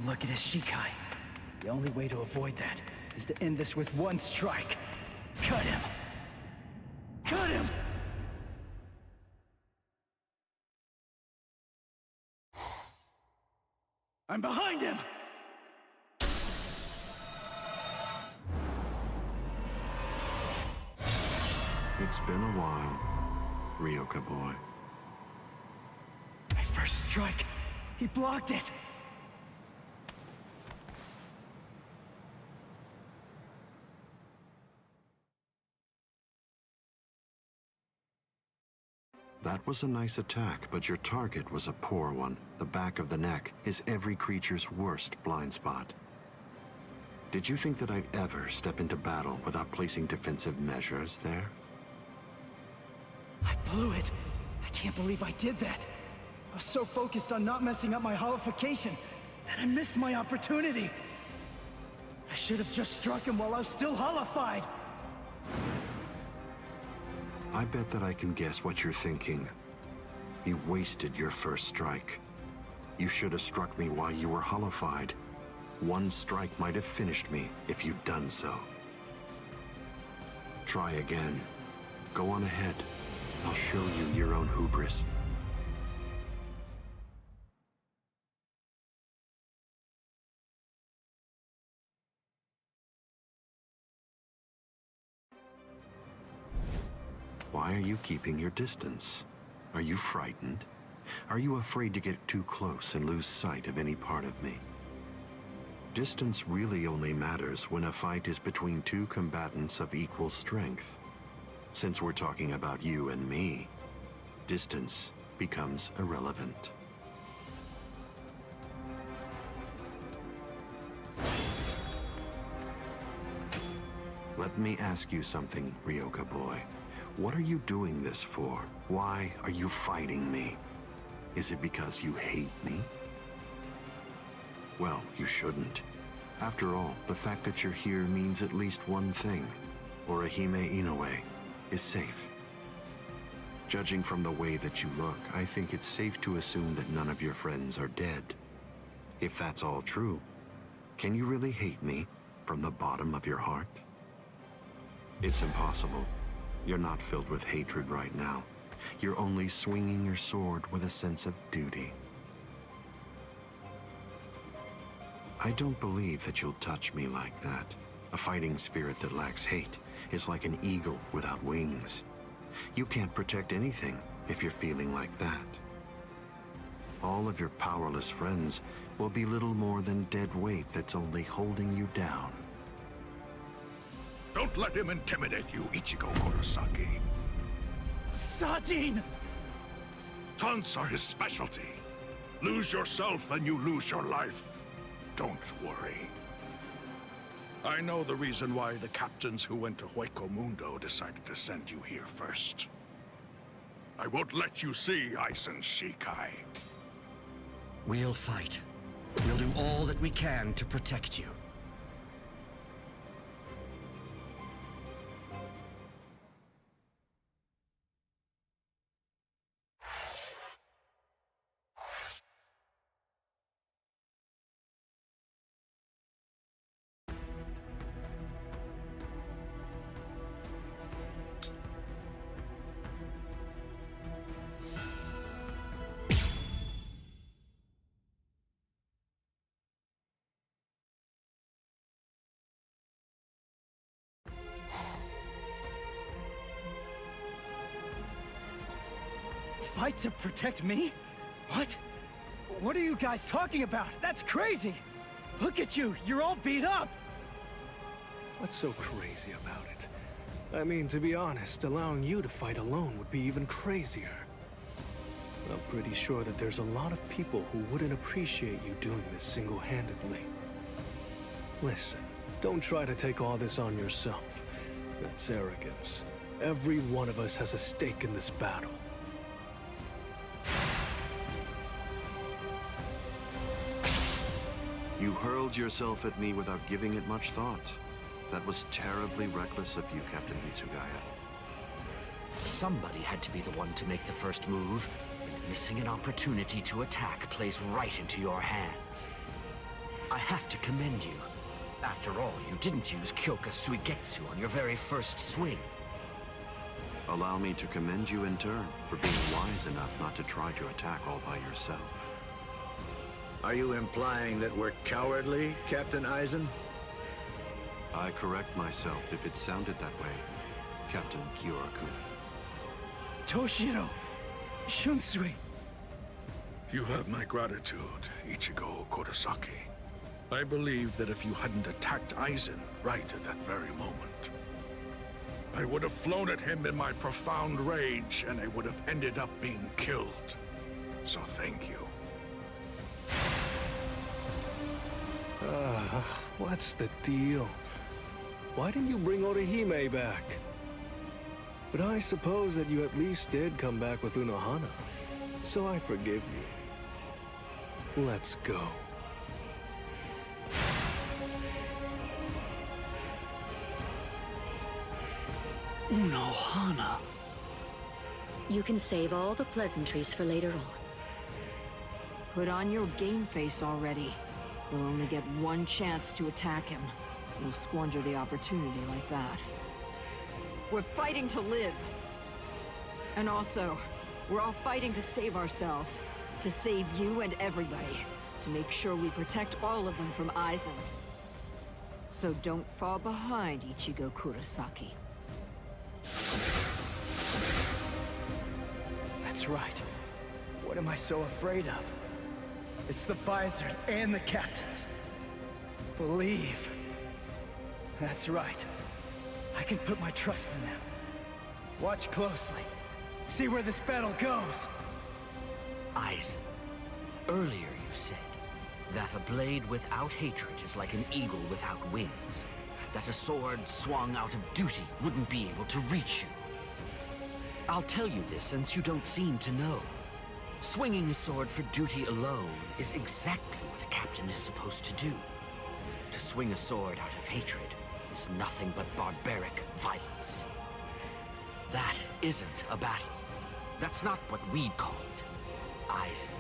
look at his Shikai. The only way to avoid that is to end this with one strike. Cut him! Cut him! I'm behind him! It's been a while, Ryoka boy. My first strike! He blocked it! That was a nice attack, but your target was a poor one. The back of the neck is every creature's worst blind spot. Did you think that I'd ever step into battle without placing defensive measures there? I blew it. I can't believe I did that. I was so focused on not messing up my holification that I missed my opportunity. I should have just struck him while I was still holified. I bet that I can guess what you're thinking. You wasted your first strike. You should have struck me while you were holified. One strike might have finished me if you'd done so. Try again. Go on ahead. I'll show you your own hubris. Why are you keeping your distance? Are you frightened? Are you afraid to get too close and lose sight of any part of me? Distance really only matters when a fight is between two combatants of equal strength. Since we're talking about you and me, distance becomes irrelevant. Let me ask you something, Ryoka boy. What are you doing this for? Why are you fighting me? Is it because you hate me? Well, you shouldn't. After all, the fact that you're here means at least one thing. Orihime Inoue is safe. Judging from the way that you look, I think it's safe to assume that none of your friends are dead. If that's all true, can you really hate me from the bottom of your heart? It's impossible. You're not filled with hatred right now. You're only swinging your sword with a sense of duty. I don't believe that you'll touch me like that. A fighting spirit that lacks hate is like an eagle without wings. You can't protect anything if you're feeling like that. All of your powerless friends will be little more than dead weight that's only holding you down. Don't let him intimidate you, Ichigo Kurosaki. Sajin! Taunts are his specialty. Lose yourself and you lose your life. Don't worry. I know the reason why the captains who went to Hueco Mundo decided to send you here first. I won't let you see Aizen's Shikai. We'll fight. We'll do all that we can to protect you. Fight to protect me? What? What are you guys talking about? That's crazy! Look at you, you're all beat up! What's so crazy about it? I mean, to be honest, allowing you to fight alone would be even crazier. I'm pretty sure that there's a lot of people who wouldn't appreciate you doing this single-handedly. Listen, don't try to take all this on yourself. That's arrogance. Every one of us has a stake in this battle. You hurled yourself at me without giving it much thought. That was terribly reckless of you, Captain Hitsugaya. Somebody had to be the one to make the first move, and missing an opportunity to attack plays right into your hands. I have to commend you. After all, you didn't use Kyoka Suigetsu on your very first swing. Allow me to commend you in turn for being wise enough not to try to attack all by yourself. Are you implying that we're cowardly, Captain Aizen? I correct myself if it sounded that way, Captain Kyoraku. Toshiro! Shunsui! You have my gratitude, Ichigo Kurosaki. I believe that if you hadn't attacked Aizen right at that very moment, I would have flown at him in my profound rage, and I would have ended up being killed. So thank you. What's the deal? Why didn't you bring Orihime back? But I suppose that you at least did come back with Unohana, so I forgive you. Let's go. Unohana. You can save all the pleasantries for later on. Put on your game face already. You'll only get one chance to attack him. You'll squander the opportunity like that. We're fighting to live. And also, we're all fighting to save ourselves. To save you and everybody. To make sure we protect all of them from Aizen. So don't fall behind, Ichigo Kurosaki. That's right. What am I so afraid of? It's the Visor and the captains. Believe. That's right. I can put my trust in them. Watch closely. See where this battle goes. Aizen, earlier you said that a blade without hatred is like an eagle without wings. That a sword swung out of duty wouldn't be able to reach you. I'll tell you this since you don't seem to know. Swinging a sword for duty alone is exactly what a captain is supposed to do. To swing a sword out of hatred is nothing but barbaric violence. That isn't a battle. That's not what we'd call it. Aizen,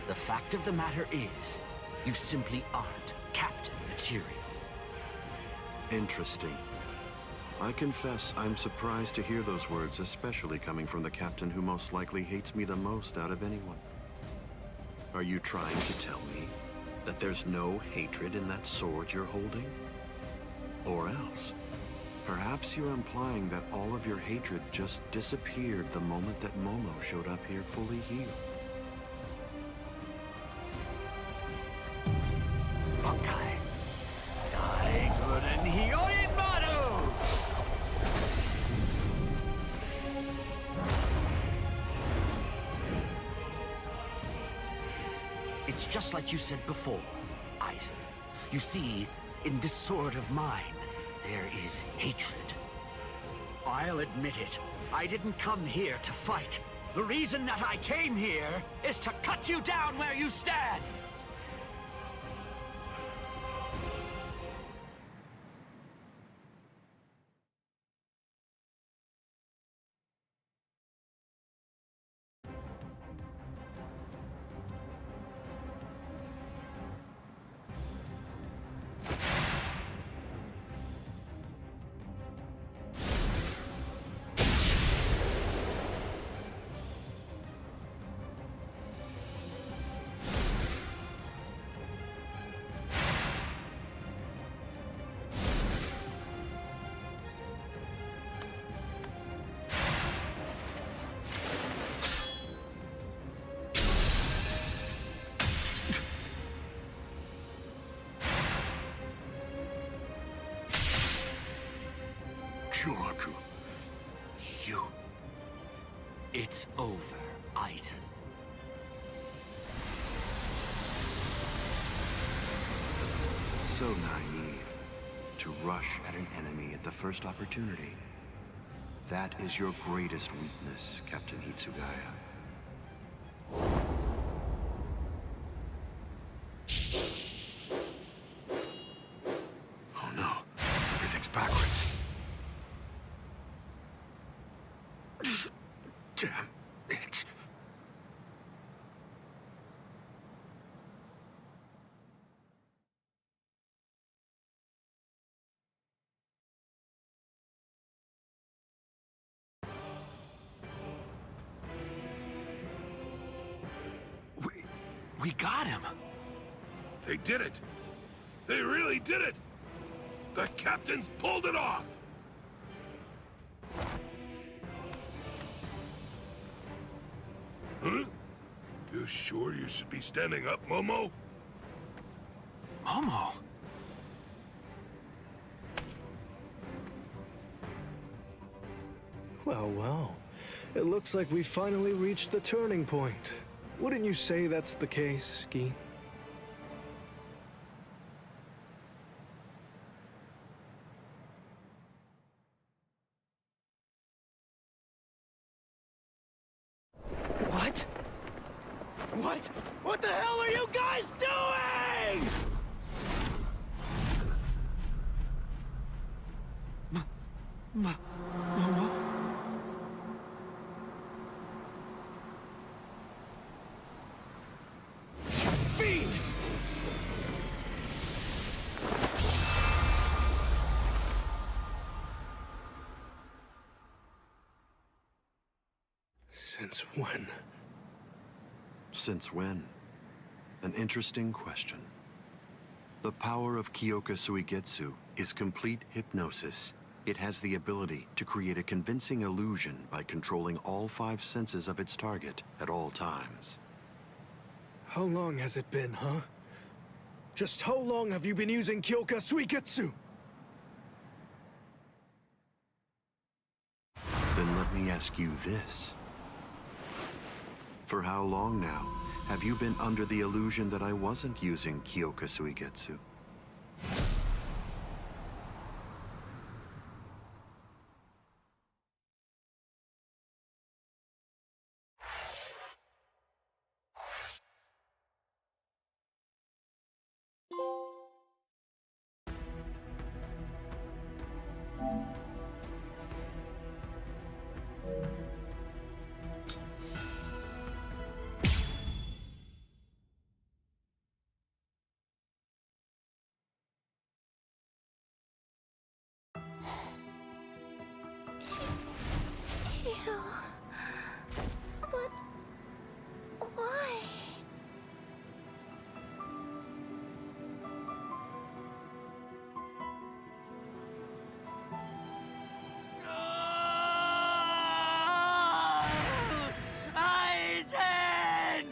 the fact of the matter is, you simply aren't captain material. Interesting. I confess I'm surprised to hear those words, especially coming from the captain who most likely hates me the most out of anyone. Are you trying to tell me that there's no hatred in that sword you're holding? Or else, perhaps you're implying that all of your hatred just disappeared the moment that Momo showed up here fully healed. Bunkai. Daiguren Hyorin Maru! It's just like you said before, Aizen. You see, in this sword of mine, there is hatred. I'll admit it. I didn't come here to fight. The reason that I came here is to cut you down where you stand! Kyoraku, you... It's over, Aizen. So naive. To rush at an enemy at the first opportunity. That is your greatest weakness, Captain Hitsugaya. Oh no, everything's backwards. Damn it. We got him. They did it! They really did it! The captains pulled it off! Huh? You sure you should be standing up, Momo? Momo? Well, well. It looks like we finally reached the turning point. Wouldn't you say that's the case, Gi? What? What? What the hell are you guys doing? Momo? Fiend! Since when? Since when? An interesting question. The power of Kyoka Suigetsu is complete hypnosis. It has the ability to create a convincing illusion by controlling all 5 senses of its target at all times. How long has it been, huh? Just how long have you been using Kyoka Suigetsu? Then let me ask you this. For how long now have you been under the illusion that I wasn't using Kyoka Suigetsu? Shiro... But... why? Aizen!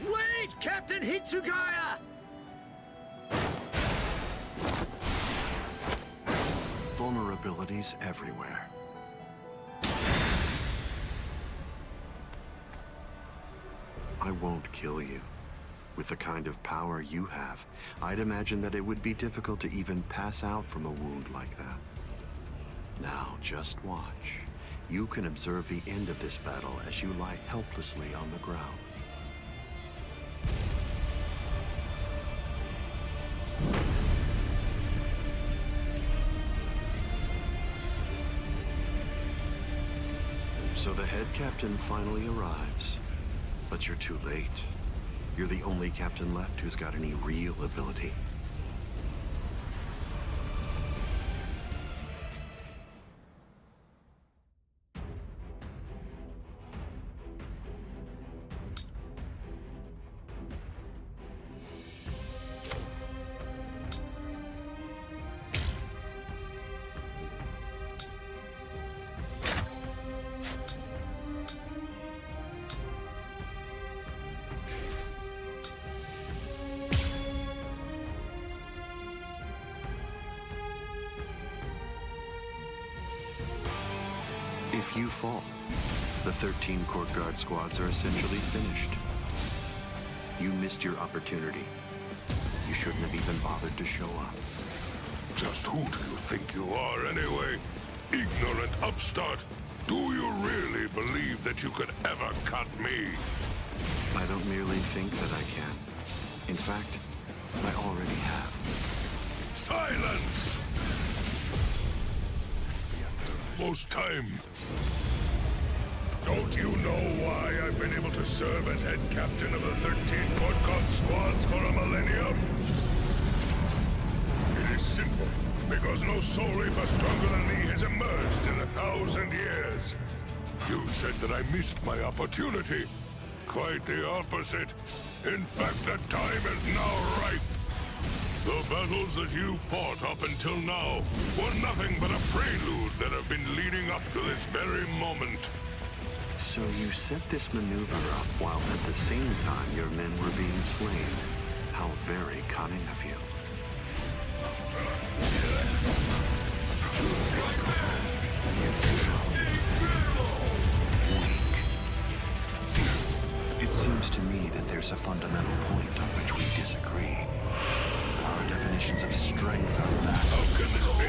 Wait, Captain Hitsugaya! Vulnerabilities everywhere. I won't kill you. With the kind of power you have, I'd imagine that it would be difficult to even pass out from a wound like that. Now, just watch. You can observe the end of this battle as you lie helplessly on the ground. So the head captain finally arrives. But you're too late. You're the only captain left who's got any real ability. If you fall, the 13 court guard squads are essentially finished. You missed your opportunity. You shouldn't have even bothered to show up. Just who do you think you are, anyway? Ignorant upstart! Do you really believe that you could ever cut me? I don't merely think that I can. In fact, I already have. Silence! Most time. Don't you know why I've been able to serve as head captain of the 13 Court Guard squads for a millennium? It is simple. Because no soul reaper stronger than me has emerged in 1,000 years. You said that I missed my opportunity. Quite the opposite. In fact, the time is now ripe. The battles that you fought up until now were nothing but a prelude that have been leading up to this very moment. So you set this maneuver up while at the same time your men were being slain. How very cunning of you. Weak. It seems to me that there's a fundamental point on which we disagree. Our definitions of strength are vast. How can this be?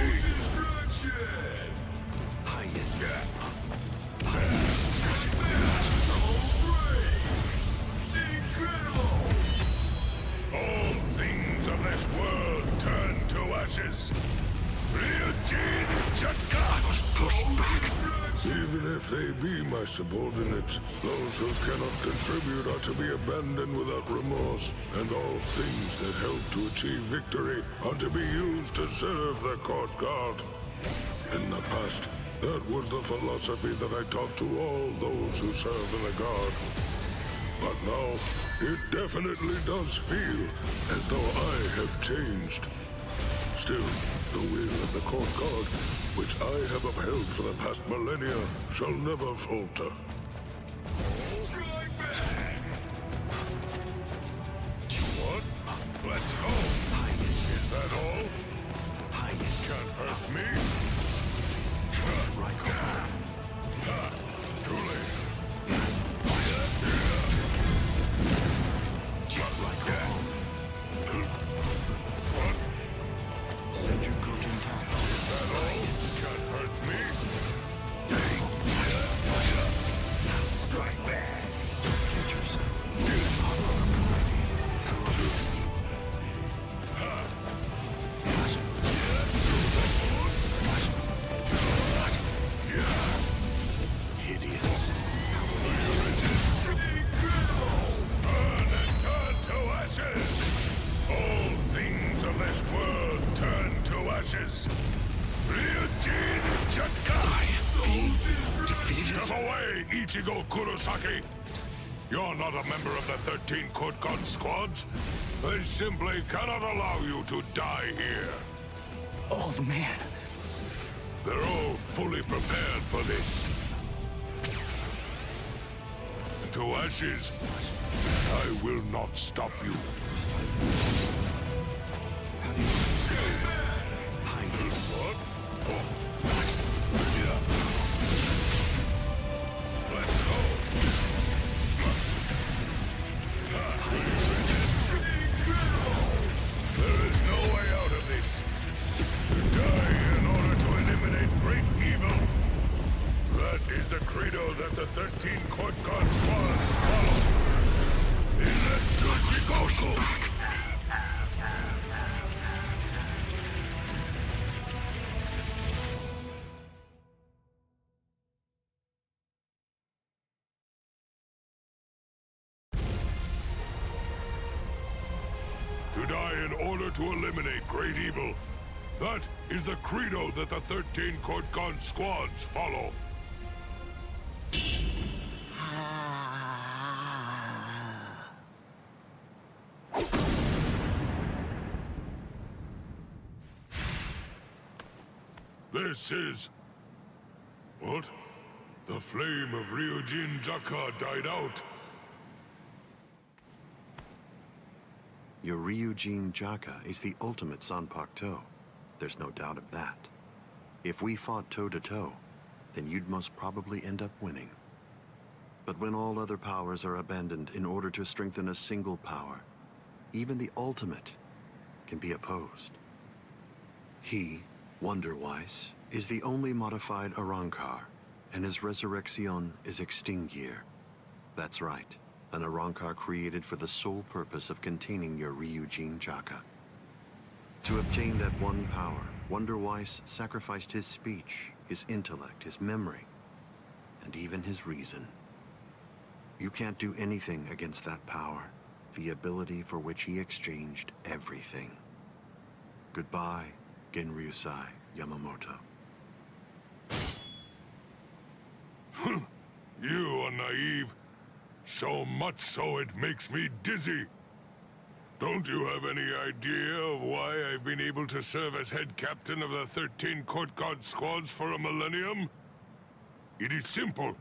All things of this world turn to ashes. Ryujin Chaka! I was pushed back. Even if they be my subordinates, those who cannot contribute are to be abandoned without remorse, and all things that help to achieve victory are to be used to serve the court guard. In the past, that was the philosophy that I taught to all those who serve in the guard. But now, it definitely does feel as though I have changed. Still, the will of the court guard, which I have upheld for the past millennia, shall never falter. What? Let's go! Is that all? Can't hurt me? Too late. Send your coaching time. Is that all? Can't hurt me? Strike back! Get yourself. Hideous. Burn and turn to ashes! All things of this world turn to ashes. Ryujin Chaka! Defeated. Step away, Ichigo Kurosaki! You're not a member of the 13 Court Guard squads. They simply cannot allow you to die here. Old man. They're all fully prepared for this. To ashes, I will not stop you. How do you hide? What? Oh. Yeah. Let's go. There is no way out of this. To die in order to eliminate great evil. That is the credo that the 13 Court Guard squads follow. Iletsuchi To die in order to eliminate great evil. That is the credo that the 13 Court Guard squads follow. This is... What? The flame of Ryujin Jaka died out. Your Ryujin Jaka is the ultimate Sanpakuto. There's no doubt of that. If we fought toe-to-toe, then you'd most probably end up winning. But when all other powers are abandoned in order to strengthen a single power, even the ultimate can be opposed. He, Wonder-Wise, is the only modified Arrancar, and his resurrection is Extinguir. That's right, an Arrancar created for the sole purpose of containing your Ryujin Jaka. To obtain that one power, Wonder-Wise sacrificed his speech, his intellect, his memory, and even his reason. You can't do anything against that power, the ability for which he exchanged everything. Goodbye, Genryusai Yamamoto. You are naive. So much so it makes me dizzy. Don't you have any idea of why I've been able to serve as head captain of the 13 court guard squads for a millennium? It is simple.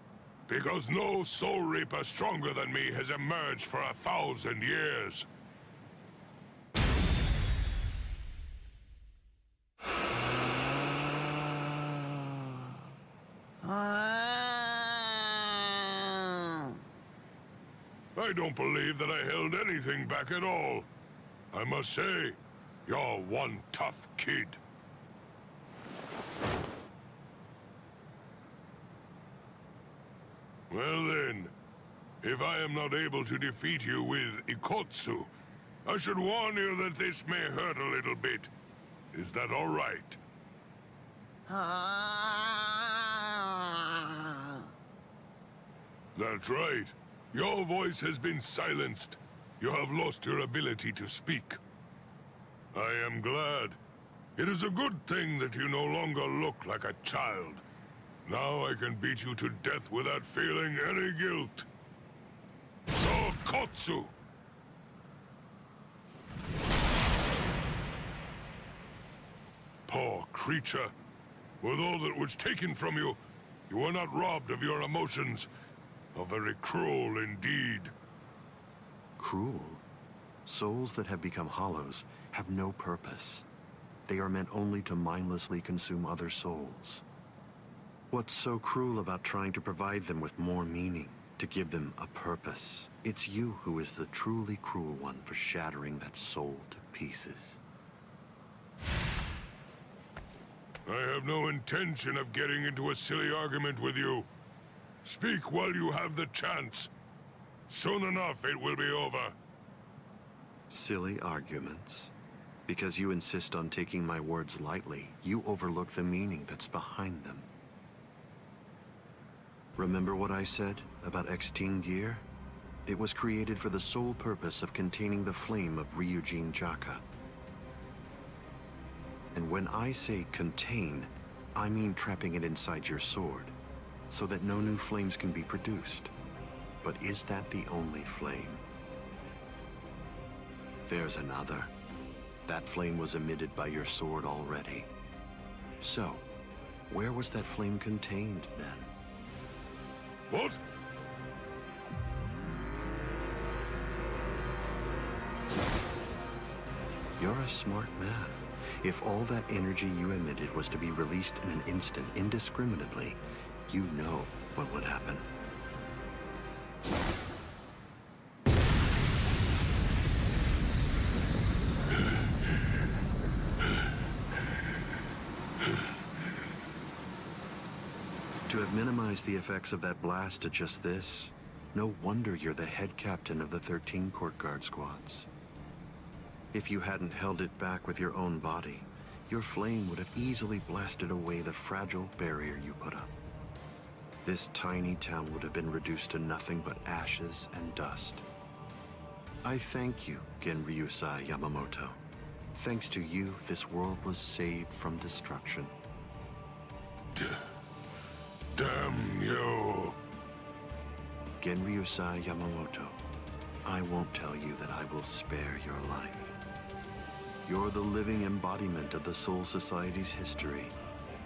Because no soul reaper stronger than me has emerged for 1,000 years. I don't believe that I held anything back at all. I must say, you're one tough kid. Well then, if I am not able to defeat you with Ikotsu, I should warn you that this may hurt a little bit. Is that all right? That's right. Your voice has been silenced. You have lost your ability to speak. I am glad. It is a good thing that you no longer look like a child. Now I can beat you to death without feeling any guilt. Sokotsu! Poor creature. With all that was taken from you, you were not robbed of your emotions. How very cruel indeed. Cruel? Souls that have become hollows have no purpose. They are meant only to mindlessly consume other souls. What's so cruel about trying to provide them with more meaning, to give them a purpose? It's you who is the truly cruel one for shattering that soul to pieces. I have no intention of getting into a silly argument with you. Speak while you have the chance. Soon enough, it will be over. Silly arguments? Because you insist on taking my words lightly, you overlook the meaning that's behind them. Remember what I said about X-Teen gear? It was created for the sole purpose of containing the flame of Ryujin Jaka. And when I say contain, I mean trapping it inside your sword, so that no new flames can be produced. But is that the only flame? There's another. That flame was emitted by your sword already. So, where was that flame contained then? What? You're a smart man. If all that energy you emitted was to be released in an instant indiscriminately, you know what would happen. To have minimized the effects of that blast to just this, no wonder you're the head captain of the 13 court guard squads. If you hadn't held it back with your own body, your flame would have easily blasted away the fragile barrier you put up. This tiny town would have been reduced to nothing but ashes and dust. I thank you, Genryusai Yamamoto. Thanks to you, this world was saved from destruction. Damn you. Genryusai Yamamoto, I won't tell you that I will spare your life. You're the living embodiment of the Soul Society's history,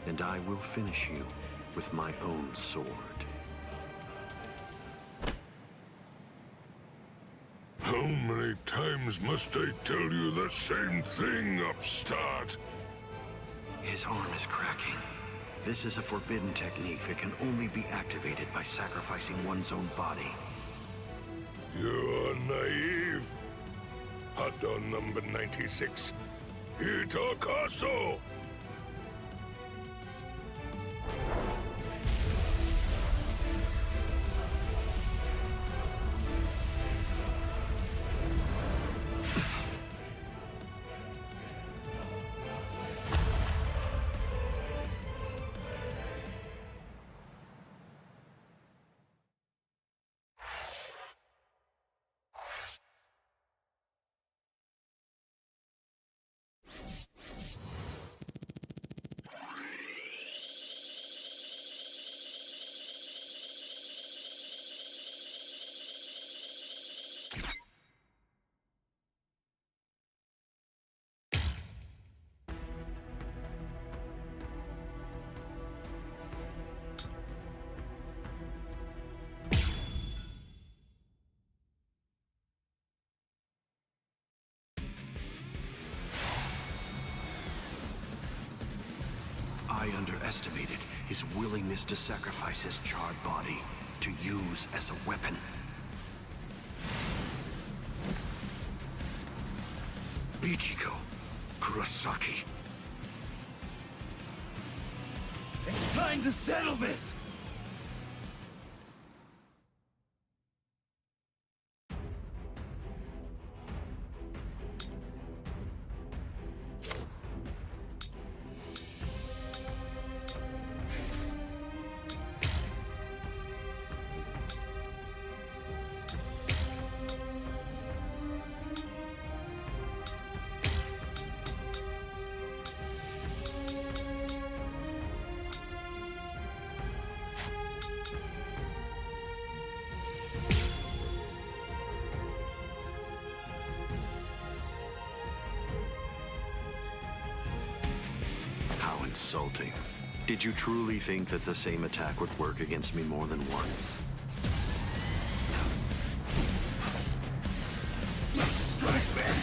and I will finish you with my own sword. How many times must I tell you the same thing, upstart? His arm is cracking. This is a forbidden technique that can only be activated by sacrificing one's own body. You're naive. Hot on number 96. Itakaso! underestimated his willingness to sacrifice his charred body to use as a weapon. Ichigo Kurosaki. It's time to settle this! How insulting. Did you truly think that the same attack would work against me more than once? Strike back!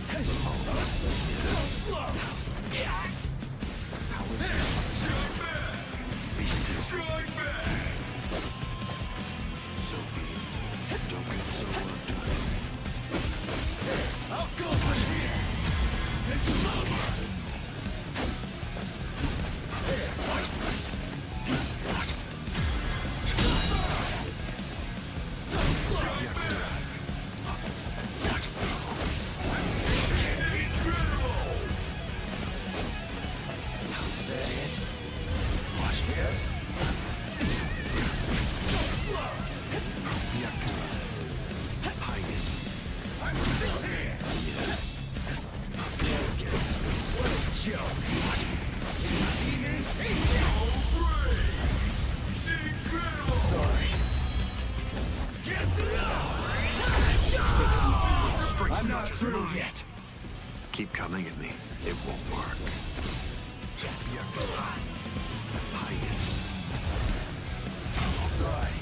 So slow! How will you be still? Strike back! So be it. Don't get so worked up. I'll go from here! This is over! So slow! Is that it? What? Yes? So slow! Hide it. I'm still here! Focus. What a joke! You see me? Sorry. Get to I'm not through yet. Keep coming at me. It won't work. Hide it. Sorry.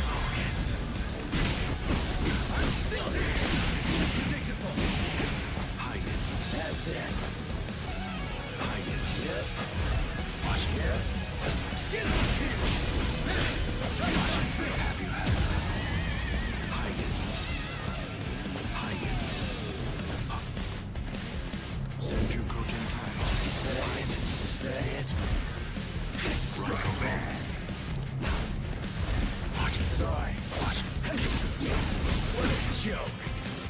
Focus. I'm still here. Too predictable. Hide it. That's it. Hide it. Yes. What? Yes. Get out of here. Try to find space. Have you had enough? Hide it. Hide it. Senjuko Gentai. Is that it? Is that it? Strike back. What? Sorry. What? What a joke.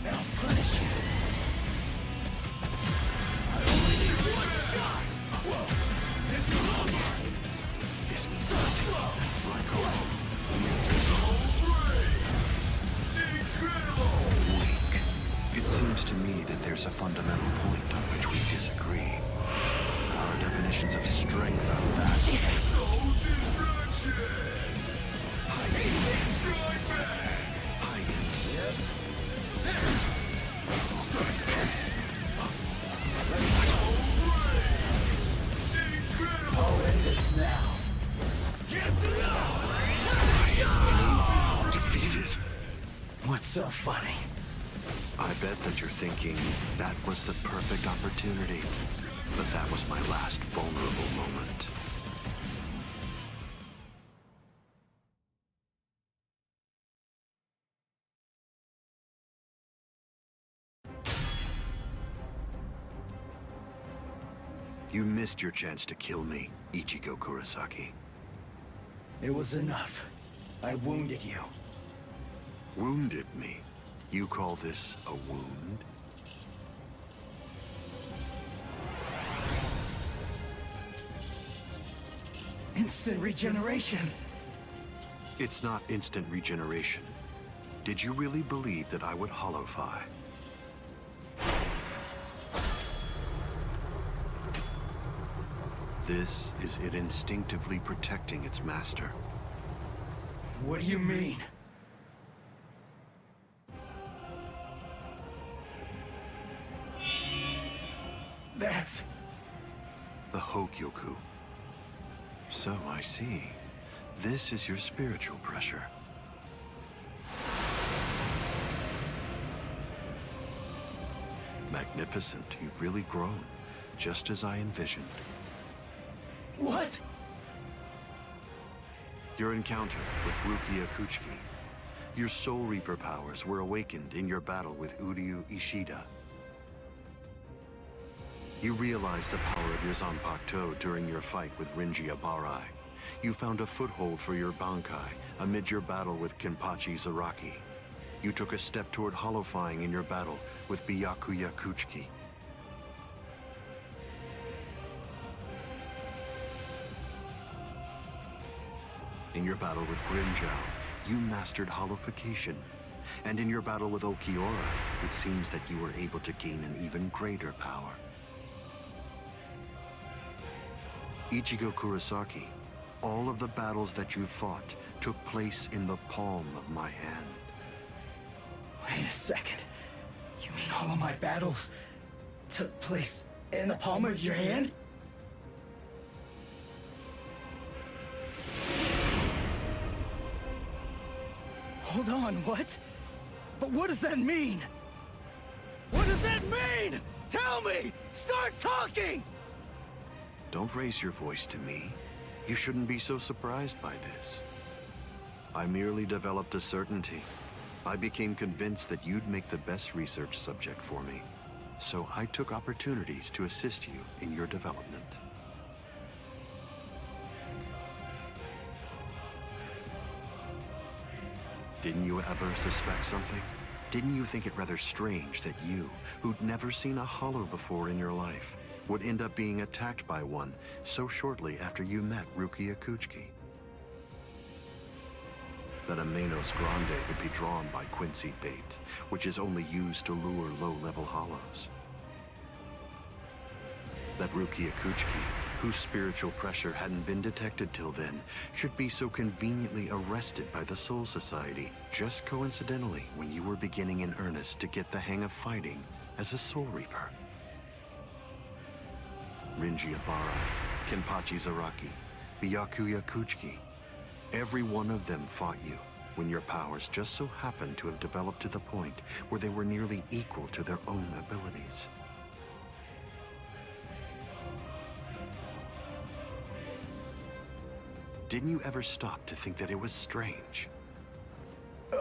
I'll punish you. I only need one shot. Whoa. This is over. This was So slow. weak. It seems to me that there's a fundamental point on which we disagree. Our definitions of strength are vastly hide it. Yes. I'll end this now. Defeated. What's so funny? I bet that you're thinking that was the perfect opportunity. But that was my last vulnerable moment. You missed your chance to kill me, Ichigo Kurosaki. It was enough. I wounded you. Wounded me? You call this a wound? Instant regeneration. It's not instant regeneration. Did you really believe that I would holofy? This is it instinctively protecting its master. What do you mean? That's... The Hogyoku. So I see. This is your spiritual pressure. Magnificent. You've really grown, just as I envisioned. What? Your encounter with Rukia Kuchiki. Your Soul Reaper powers were awakened in your battle with Uryu Ishida. You realized the power of your Zanpakuto during your fight with Rinji Abarai. You found a foothold for your Bankai amid your battle with Kenpachi Zaraki. You took a step toward holofying in your battle with Byakuya Kuchiki. In your battle with Grimjow, you mastered holofication. And in your battle with Okiora, it seems that you were able to gain an even greater power. Ichigo Kurosaki, all of the battles that you fought took place in the palm of my hand. Wait a second. You mean all of my battles took place in the palm of your hand? Hold on, what? But what does that mean? What does that mean? Tell me! Start talking! Don't raise your voice to me. You shouldn't be so surprised by this. I merely developed a certainty. I became convinced that you'd make the best research subject for me. So I took opportunities to assist you in your development. Didn't you ever suspect something? Didn't you think it rather strange that you, who'd never seen a hollow before in your life, would end up being attacked by one so shortly after you met Rukia Kuchiki? That a Manos Grande would be drawn by Quincy bait, which is only used to lure low-level hollows. That Rukia Kuchiki, whose spiritual pressure hadn't been detected till then, should be so conveniently arrested by the Soul Society just coincidentally when you were beginning in earnest to get the hang of fighting as a Soul Reaper. Rinji Abarai, Kenpachi Zaraki, Byakuya Kuchiki, every one of them fought you when your powers just so happened to have developed to the point where they were nearly equal to their own abilities. Didn't you ever stop to think that it was strange?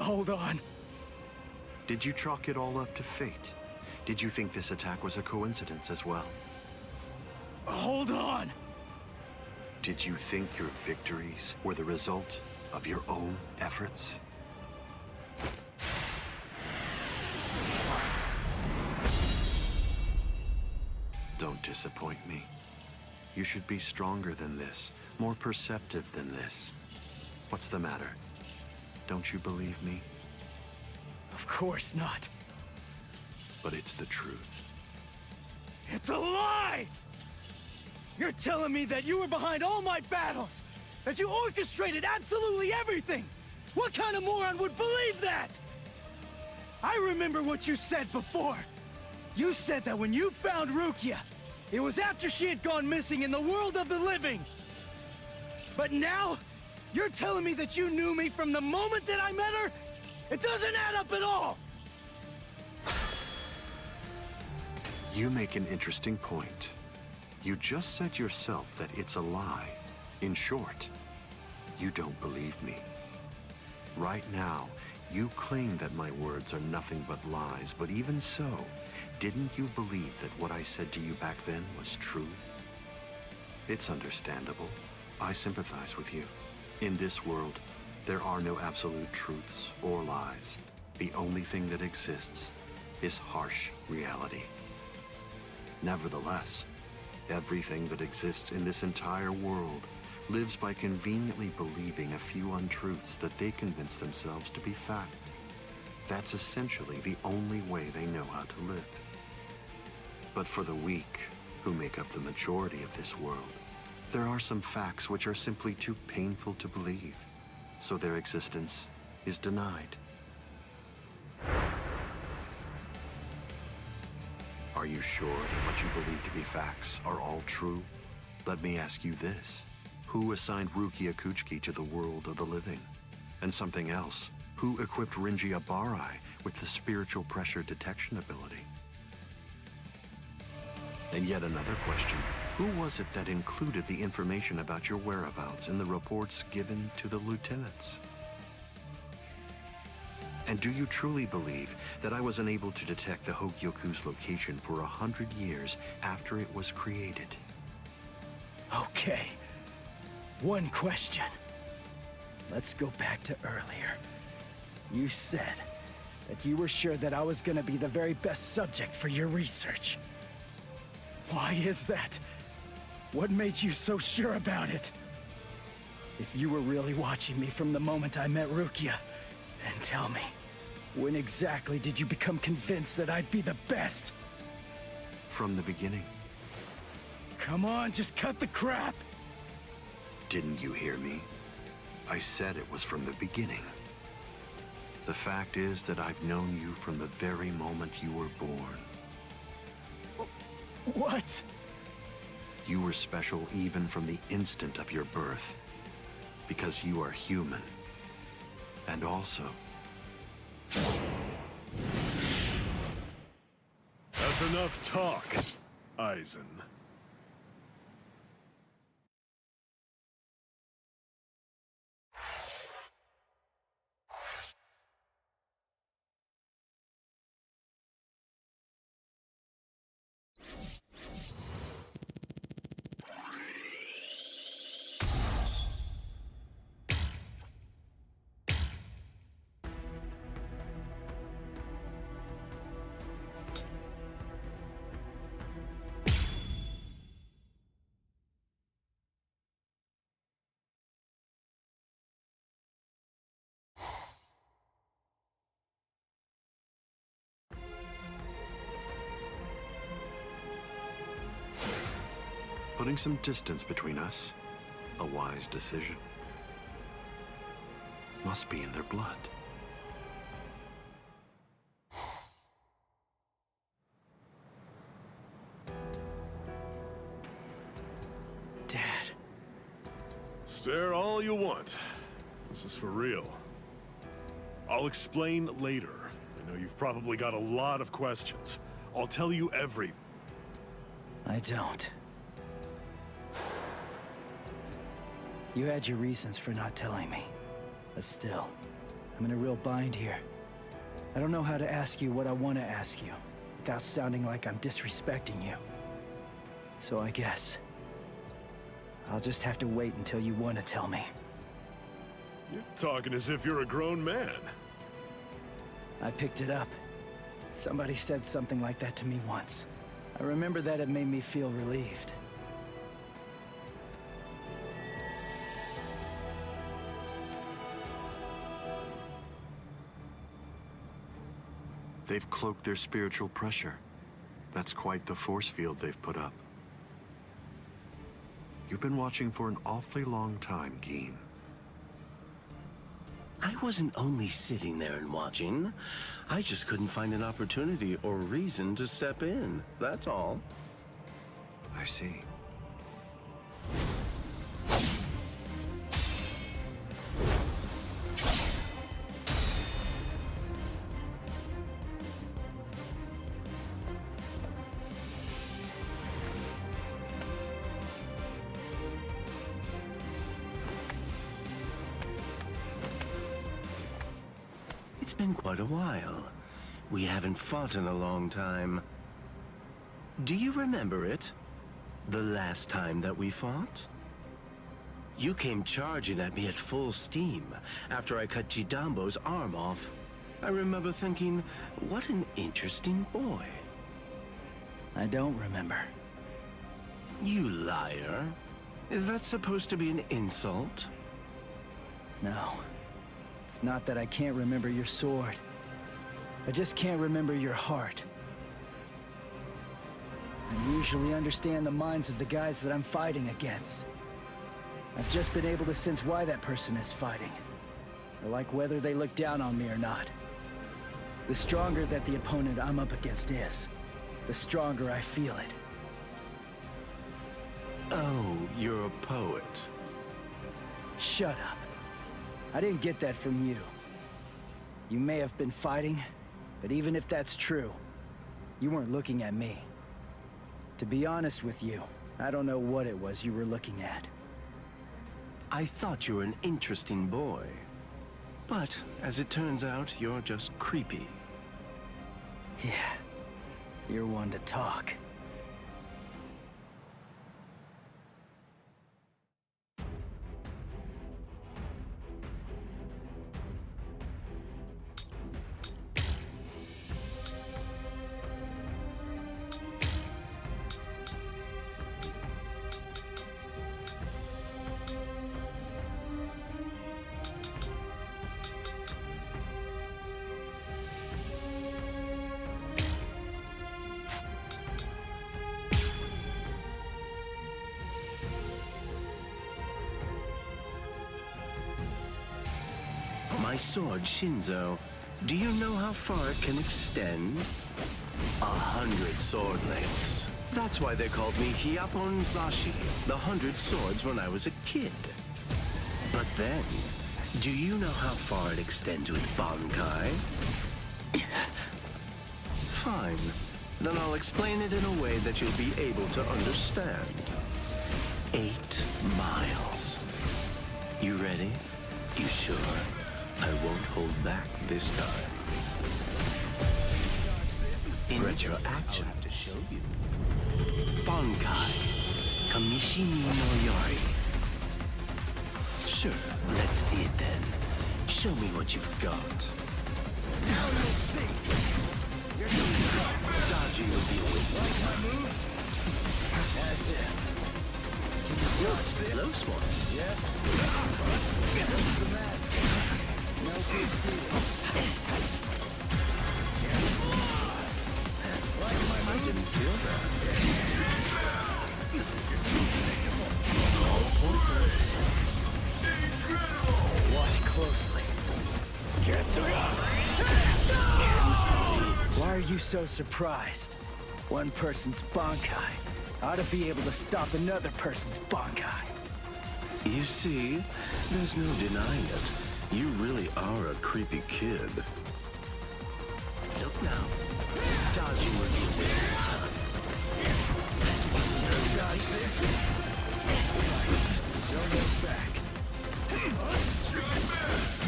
Hold on. Did you chalk it all up to fate? Did you think this attack was a coincidence as well? Hold on! Did you think your victories were the result of your own efforts? Don't disappoint me. You should be stronger than this, more perceptive than this. What's the matter? Don't you believe me? Of course not. But it's the truth. It's a lie! You're telling me that you were behind all my battles! That you orchestrated absolutely everything! What kind of moron would believe that? I remember what you said before. You said that when you found Rukia, it was after she had gone missing in the world of the living. But now, you're telling me that you knew me from the moment that I met her? It doesn't add up at all! You make an interesting point. You just said yourself that it's a lie. In short, you don't believe me. Right now, you claim that my words are nothing but lies, but even so, didn't you believe that what I said to you back then was true? It's understandable. I sympathize with you. In this world, there are no absolute truths or lies. The only thing that exists is harsh reality. Nevertheless, everything that exists in this entire world lives by conveniently believing a few untruths that they convince themselves to be fact. That's essentially the only way they know how to live. But for the weak, who make up the majority of this world, there are some facts which are simply too painful to believe, so their existence is denied. Are you sure that what you believe to be facts are all true? Let me ask you this. Who assigned Rukia Kuchiki to the world of the living? And something else, who equipped Rinji Abarai with the spiritual pressure detection ability? And yet another question, Who was it that included the information about your whereabouts in the reports given to the lieutenants? And do you truly believe that I was unable to detect the Hogyoku's location for 100 years after it was created? Okay. One question. Let's go back to earlier. You said that you were sure that I was gonna be the very best subject for your research. Why is that? What made you so sure about it? If you were really watching me from the moment I met Rukia, then tell me, when exactly did you become convinced that I'd be the best? From the beginning. Come on, just cut the crap! Didn't you hear me? I said it was from the beginning. The fact is that I've known you from the very moment you were born. What? You were special even from the instant of your birth, because you are human. And also... That's enough talk, Eisen. Putting some distance between us, a wise decision. Must be in their blood. Dad. Stare all you want. This is for real. I'll explain later. I know you've probably got a lot of questions. I'll tell you every... I don't. You had your reasons for not telling me. But still, I'm in a real bind here. I don't know how to ask you what I want to ask you, without sounding like I'm disrespecting you. So I guess... I'll just have to wait until you want to tell me. You're talking as if you're a grown man. I picked it up. Somebody said something like that to me once. I remember that it made me feel relieved. They've cloaked their spiritual pressure. That's quite the force field they've put up. You've been watching for an awfully long time, Geen. I wasn't only sitting there and watching. I just couldn't find an opportunity or reason to step in, that's all. I see. It's been quite a while. We haven't fought in a long time. Do you remember it? The last time that we fought? You came charging at me at full steam after I cut Chidambo's arm off. I remember thinking, what an interesting boy. I don't remember. You liar. Is that supposed to be an insult? No. It's not that I can't remember your sword. I just can't remember your heart. I usually understand the minds of the guys that I'm fighting against. I've just been able to sense why that person is fighting. I like whether they look down on me or not. The stronger that the opponent I'm up against is, the stronger I feel it. Oh, you're a poet. Shut up. I didn't get that from you. You may have been fighting, but even if that's true, you weren't looking at me. To be honest with you, I don't know what it was you were looking at. I thought you were an interesting boy. But, as it turns out, you're just creepy. Yeah, you're one to talk. My sword, Shinzo, do you know how far it can extend? 100 sword lengths. That's why they called me Hyapon Zashi, the 100 swords when I was a kid. But then, do you know how far it extends with Bankai? Fine. Then I'll explain it in a way that you'll be able to understand. 8 miles. You ready? You sure? I won't hold back this time. In retroaction, to show you. Bankai, Kamishini no Yari. Sure, let's see it then. Show me what you've got. Now you'll see. You're too strong. Dodging will be a waste of time. My moves? As if. Can you dodge this? Close one. Yes? What's the matter? No big deal. Like my moves? I didn't feel that. You're too predictable. Watch closely. Why are you so surprised? One person's Bankai ought to be able to stop another person's Bankai. You see, there's no denying it. You really are a creepy kid. Look now. Dodging will be a waste of time. Dodge this. Don't look back.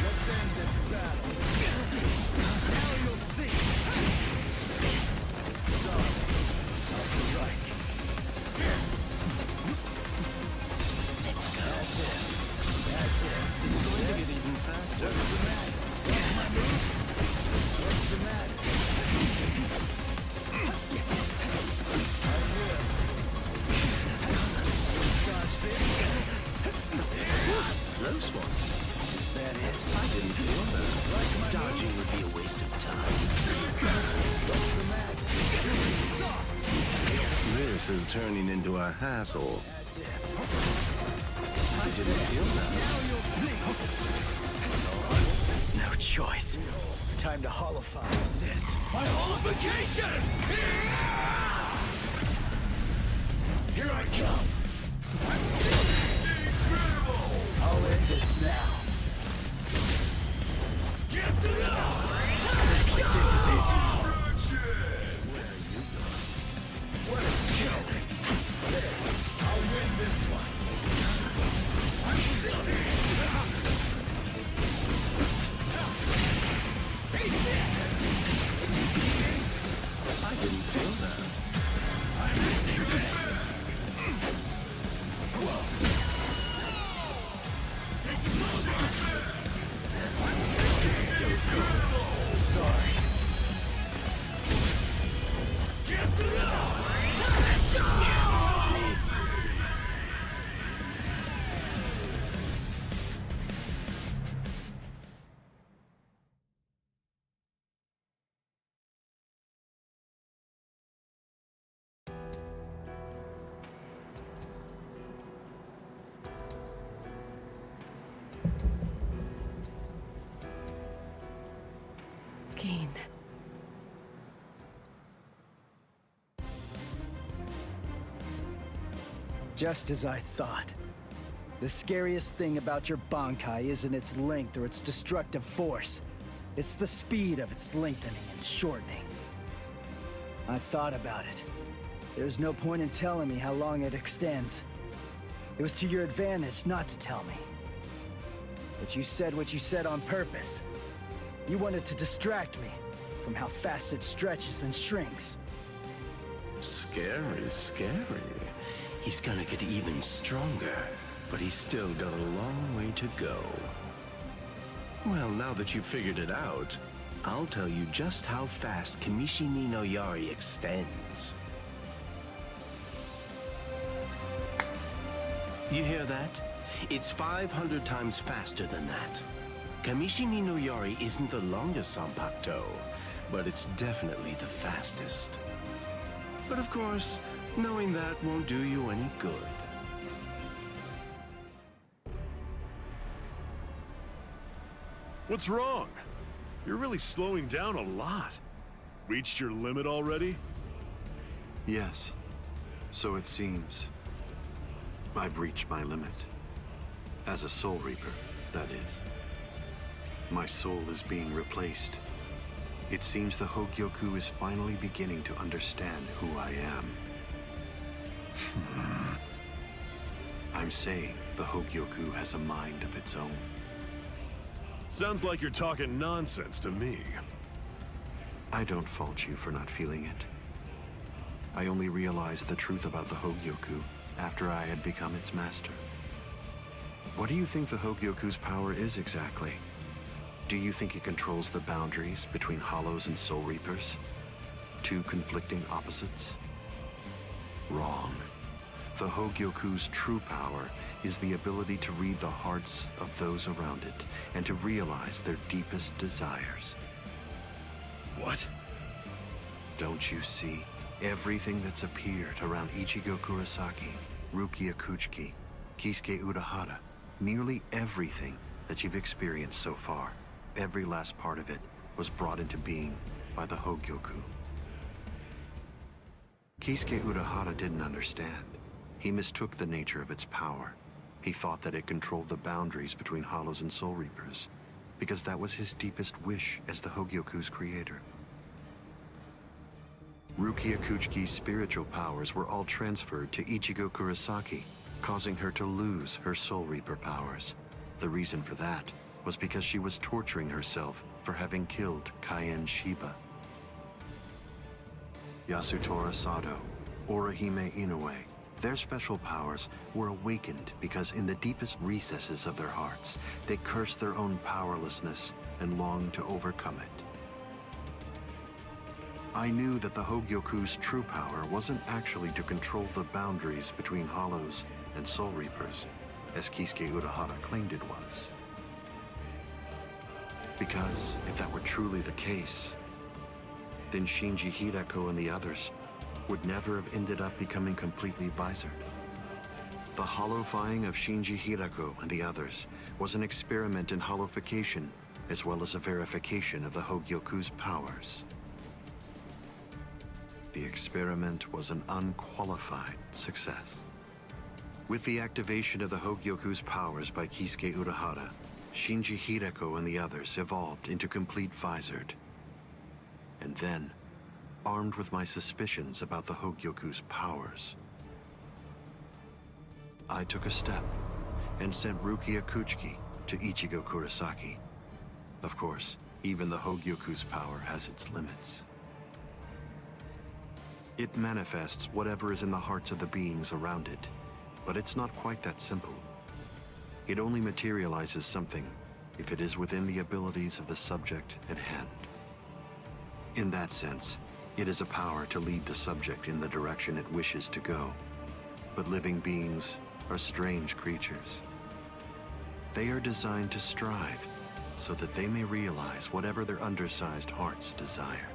Let's end this battle. Now you'll see. Sorry, I'll strike. Let's go. That's it. It's going to get even faster. What's the matter? My moves? What's the matter? I will. Dodge this. Close one. Is that it? I didn't feel that. Like my Dodging moves? would be a waste of time. What's the matter? This is turning into a hassle. As if. I didn't feel that. Now you'll see. That's all right. No choice. Time to holofy this. My holification! Here I come. I'm still incredible. I'll end this now. Get to know. This is it. Where are you going? What a joke. There. I'll win this one. I'm still here. Hey, this. Can you see me? I didn't feel that. I'm into this. Whoa. This is I'm still cool. Sorry. Get to know. Keen. Just as I thought. The scariest thing about your Bankai isn't its length or its destructive force. It's the speed of its lengthening and shortening. I thought about it. There's no point in telling me how long it extends. It was to your advantage not to tell me. But you said what you said on purpose. You wanted to distract me from how fast it stretches and shrinks. Scary, scary. He's gonna get even stronger, but he's still got a long way to go. Well, now that you've figured it out, I'll tell you just how fast Kamishi ni no Yari extends. You hear that? It's 500 times faster than that. Kamishi ni no Yari isn't the longest Zanpakuto, but it's definitely the fastest. But of course, knowing that won't do you any good. What's wrong? You're really slowing down a lot. Reached your limit already? Yes, so it seems. I've reached my limit. As a Soul Reaper, that is. My soul is being replaced. It seems the Hogyoku is finally beginning to understand who I am. I'm saying the Hogyoku has a mind of its own. Sounds like you're talking nonsense to me. I don't fault you for not feeling it. I only realized the truth about the Hogyoku after I had become its master. What do you think the Hogyoku's power is exactly? Do you think it controls the boundaries between Hollows and Soul Reapers? Two conflicting opposites? Wrong. The Hogyoku's true power is the ability to read the hearts of those around it and to realize their deepest desires. What? Don't you see? Everything that's appeared around Ichigo Kurosaki, Rukia Kuchiki, Kisuke Urahara, nearly everything that you've experienced so far, every last part of it was brought into being by the Hogyoku. Kisuke Urahara didn't understand. He mistook the nature of its power. He thought that it controlled the boundaries between Hollows and Soul Reapers, because that was his deepest wish as the Hogyoku's creator. Rukia Kuchiki's spiritual powers were all transferred to Ichigo Kurosaki, causing her to lose her Soul Reaper powers. The reason for that was because she was torturing herself for having killed Kaien Shiba. Yasutora Sado, Orihime Inoue, their special powers were awakened because in the deepest recesses of their hearts, they cursed their own powerlessness and longed to overcome it. I knew that the Hogyoku's true power wasn't actually to control the boundaries between Hollows and Soul Reapers, as Kisuke Urahara claimed it was. Because if that were truly the case, then Shinji Hideko and the others would never have ended up becoming completely visored. The hollowifying of Shinji Hideko and the others was an experiment in hollowification, as well as a verification of the Hogyoku's powers. The experiment was an unqualified success. With the activation of the Hogyoku's powers by Kisuke Urahara, Shinji Hideko and the others evolved into complete visored. And then, armed with my suspicions about the Hogyoku's powers, I took a step and sent Rukia Kuchiki to Ichigo Kurosaki. Of course, even the Hogyoku's power has its limits. It manifests whatever is in the hearts of the beings around it, but it's not quite that simple. It only materializes something if it is within the abilities of the subject at hand. In that sense, it is a power to lead the subject in the direction it wishes to go. But living beings are strange creatures. They are designed to strive so that they may realize whatever their undersized hearts desire.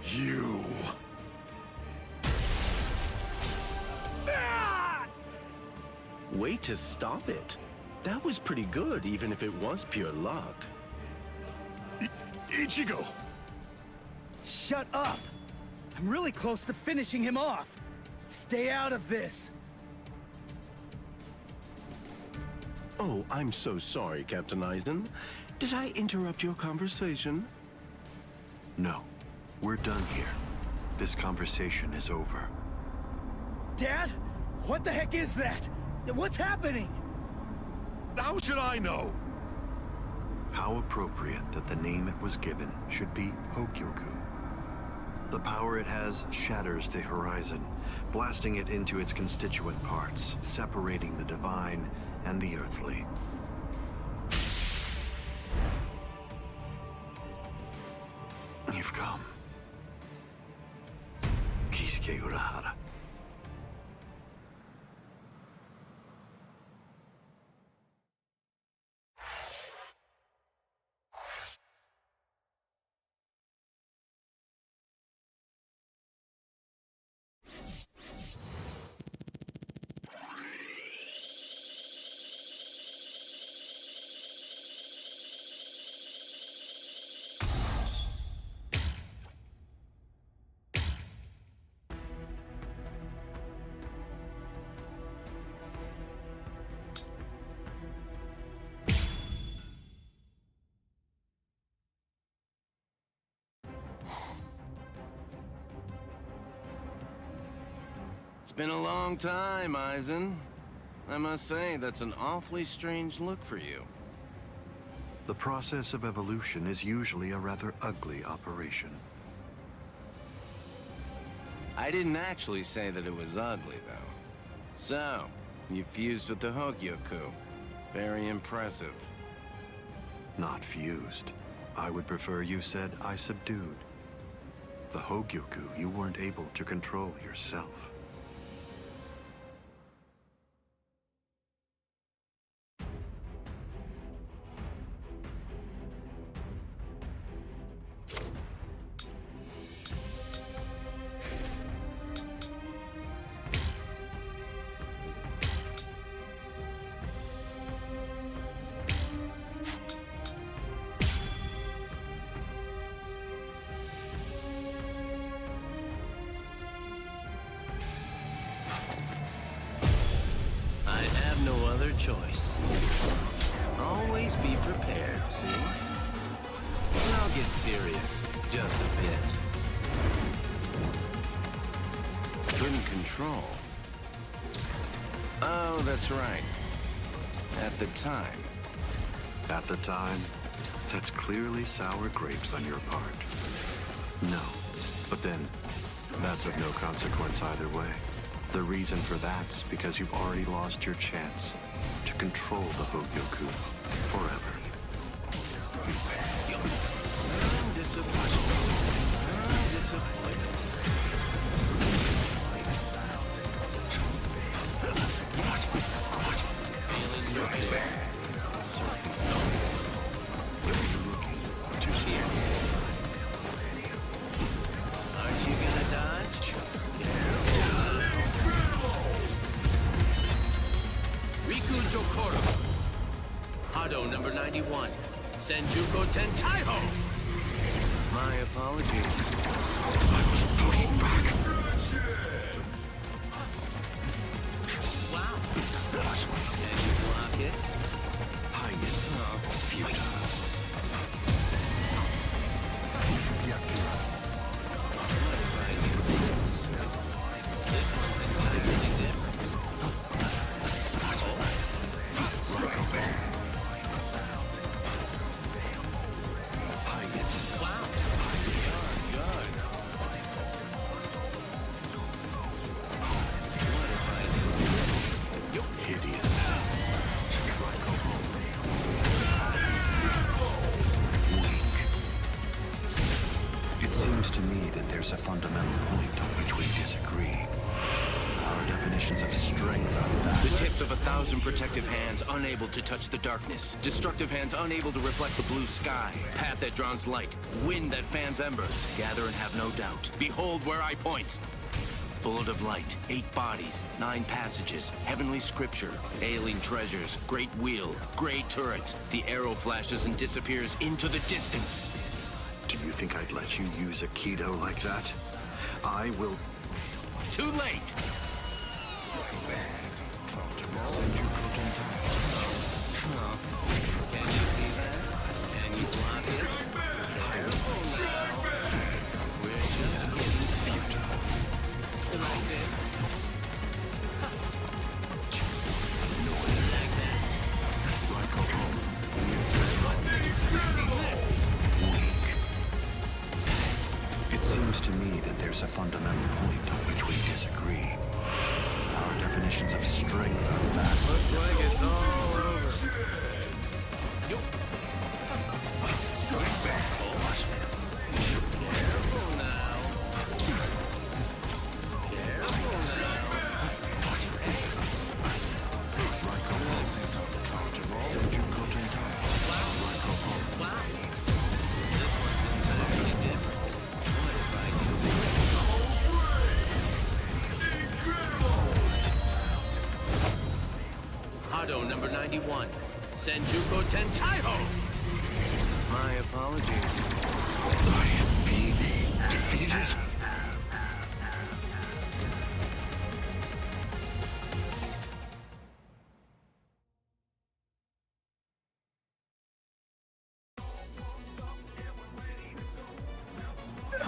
You... Way to stop it. That was pretty good, even if it was pure luck. Ichigo! Shut up! I'm really close to finishing him off. Stay out of this. Oh, I'm so sorry, Captain Eisen. Did I interrupt your conversation? No, we're done here. this conversation is over. Dad? What the heck is that? What's happening? How should I know? How appropriate that the name it was given should be Hogyoku. The power it has shatters the horizon, blasting it into its constituent parts, separating the divine and the earthly. You've come. Kisuke Urahara. It's been a long time, Aizen. I must say, that's an awfully strange look for you. The process of evolution is usually a rather ugly operation. I didn't actually say that it was ugly, though. So, you fused with the Hogyoku. Very impressive. Not fused. I would prefer you said I subdued. The Hogyoku you weren't able to control yourself. No other choice. Always be prepared, see? And I'll get serious, just a bit. Couldn't control. Oh, that's right. At the time. At the time, that's clearly sour grapes on your part. No, but then, that's of no consequence either way. The reason for that's because you've already lost your chance to control the Hogyoku forever. I'm disappointed. I'm disappointed. Feeling right. Too serious. Aren't you gonna dodge? Riku Dokoro. Hado number 91. Senjuko Tentaiho. My apologies. I was pushed back. Wow. Can you block it? High-end. Futile. Yakura. What if I do this? This one's entirely different. Wow. Good. What if I do this? Hideous. Weak. It seems to me that there's a fundamental point on which we disagree. Our definitions of strength are that. The tips of 1,000 protective hands unable to touch the darkness. Destructive hands unable to reflect the blue sky. Path that draws light. Wind that fans embers. Gather and have no doubt. Behold where I point. Bullet of light. 8 bodies. 9 passages. Heavenly scripture. Ailing treasures. Great wheel. Gray turret. The arrow flashes and disappears into the distance. Do you think I'd let you use a Kido like that? I will... Too late! Senjuko Tentaiho. Oh. Can you see that? Can you block it? Careful now. We're just getting started. there's a fundamental point on which we disagree. Our definitions of strength are vastly Looks like it's all over. Careful now. Careful now. Senjuko Tentai. Wow. This one's entirely different. What if I do this? Hado number 91. Senjuko Tentaiho! My apologies. I am being defeated.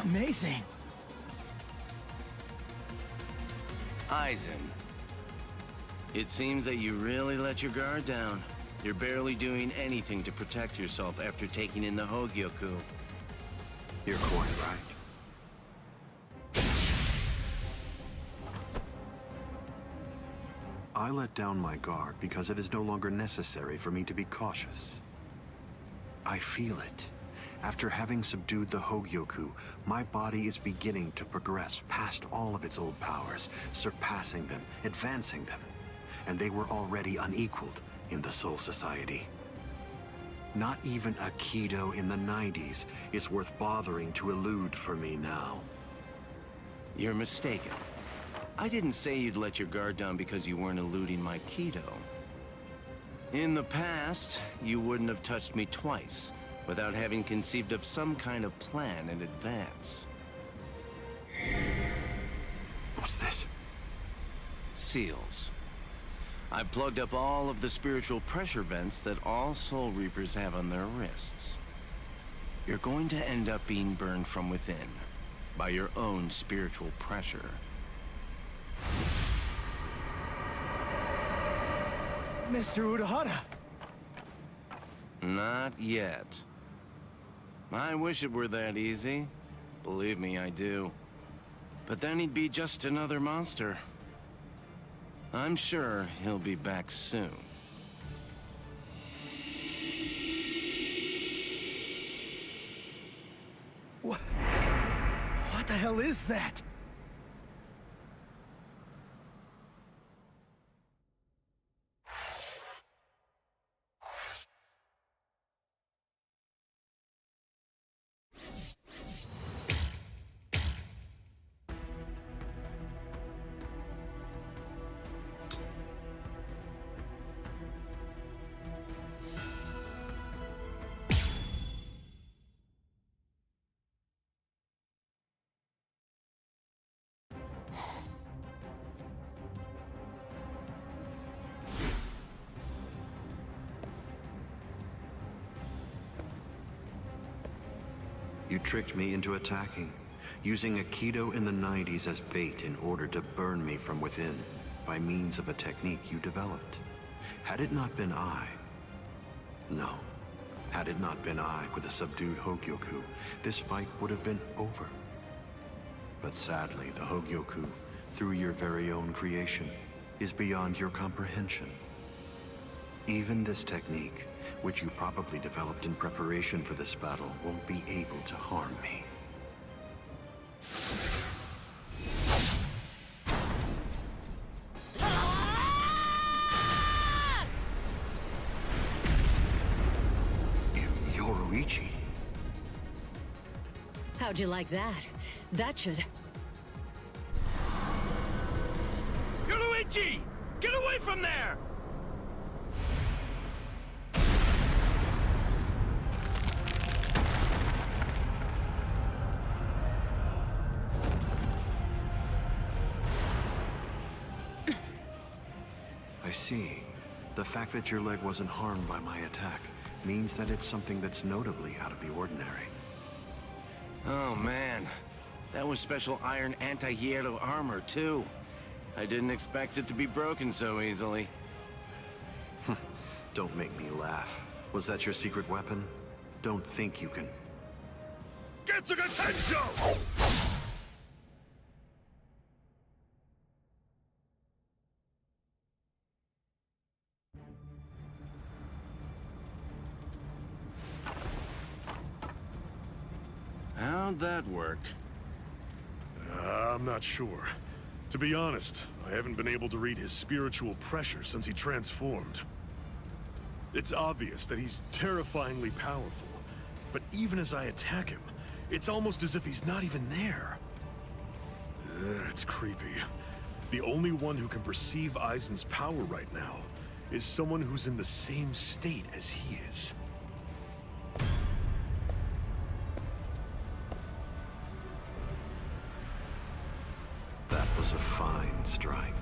Amazing. Aizen. It seems that you really let your guard down. You're barely doing anything to protect yourself after taking in the Hogyoku. You're quite right. I let down my guard because it is no longer necessary for me to be cautious. I feel it. After having subdued the Hogyoku, my body is beginning to progress past all of its old powers, surpassing them, advancing them. And they were already unequaled in the Soul Society. Not even a Kido in the 90s is worth bothering to elude for me now. You're mistaken. I didn't say you'd let your guard down because you weren't eluding my Kido. In the past, you wouldn't have touched me twice without having conceived of some kind of plan in advance. What's this? Seals. I plugged up all of the spiritual pressure vents that all Soul Reapers have on their wrists. You're going to end up being burned from within by your own spiritual pressure. Mr. Urahara. Not yet. I wish it were that easy. Believe me, I do. But then he'd be just another monster. I'm sure he'll be back soon. What the hell is that? You tricked me into attacking, using a Kido in the 90s as bait in order to burn me from within, by means of a technique you developed. Had it not been I... No. Had it not been I with a subdued Hogyoku, this fight would have been over. But sadly, the Hogyoku, through your very own creation, is beyond your comprehension. Even this technique, which you probably developed in preparation for this battle, won't be able to harm me. Yoruichi. How'd you like that? That should... Yoruichi! Get away from there! I see. The fact that your leg wasn't harmed by my attack means that it's something that's notably out of the ordinary. Oh man, that was special iron anti-hierro armor too. I didn't expect it to be broken so easily. Don't make me laugh. Was that your secret weapon? Don't think you can... Getsuga Tensho! How'd that work? I'm not sure. To be honest, I haven't been able to read his spiritual pressure since he transformed. It's obvious that he's terrifyingly powerful, but even as I attack him, it's almost as if he's not even there. It's creepy. The only one who can perceive Aizen's power right now is someone who's in the same state as he is. That was a fine strike.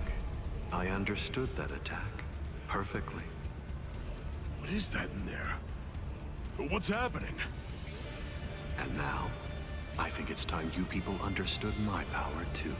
I understood that attack perfectly. What is that in there? What's happening? And now, I think it's time you people understood my power too.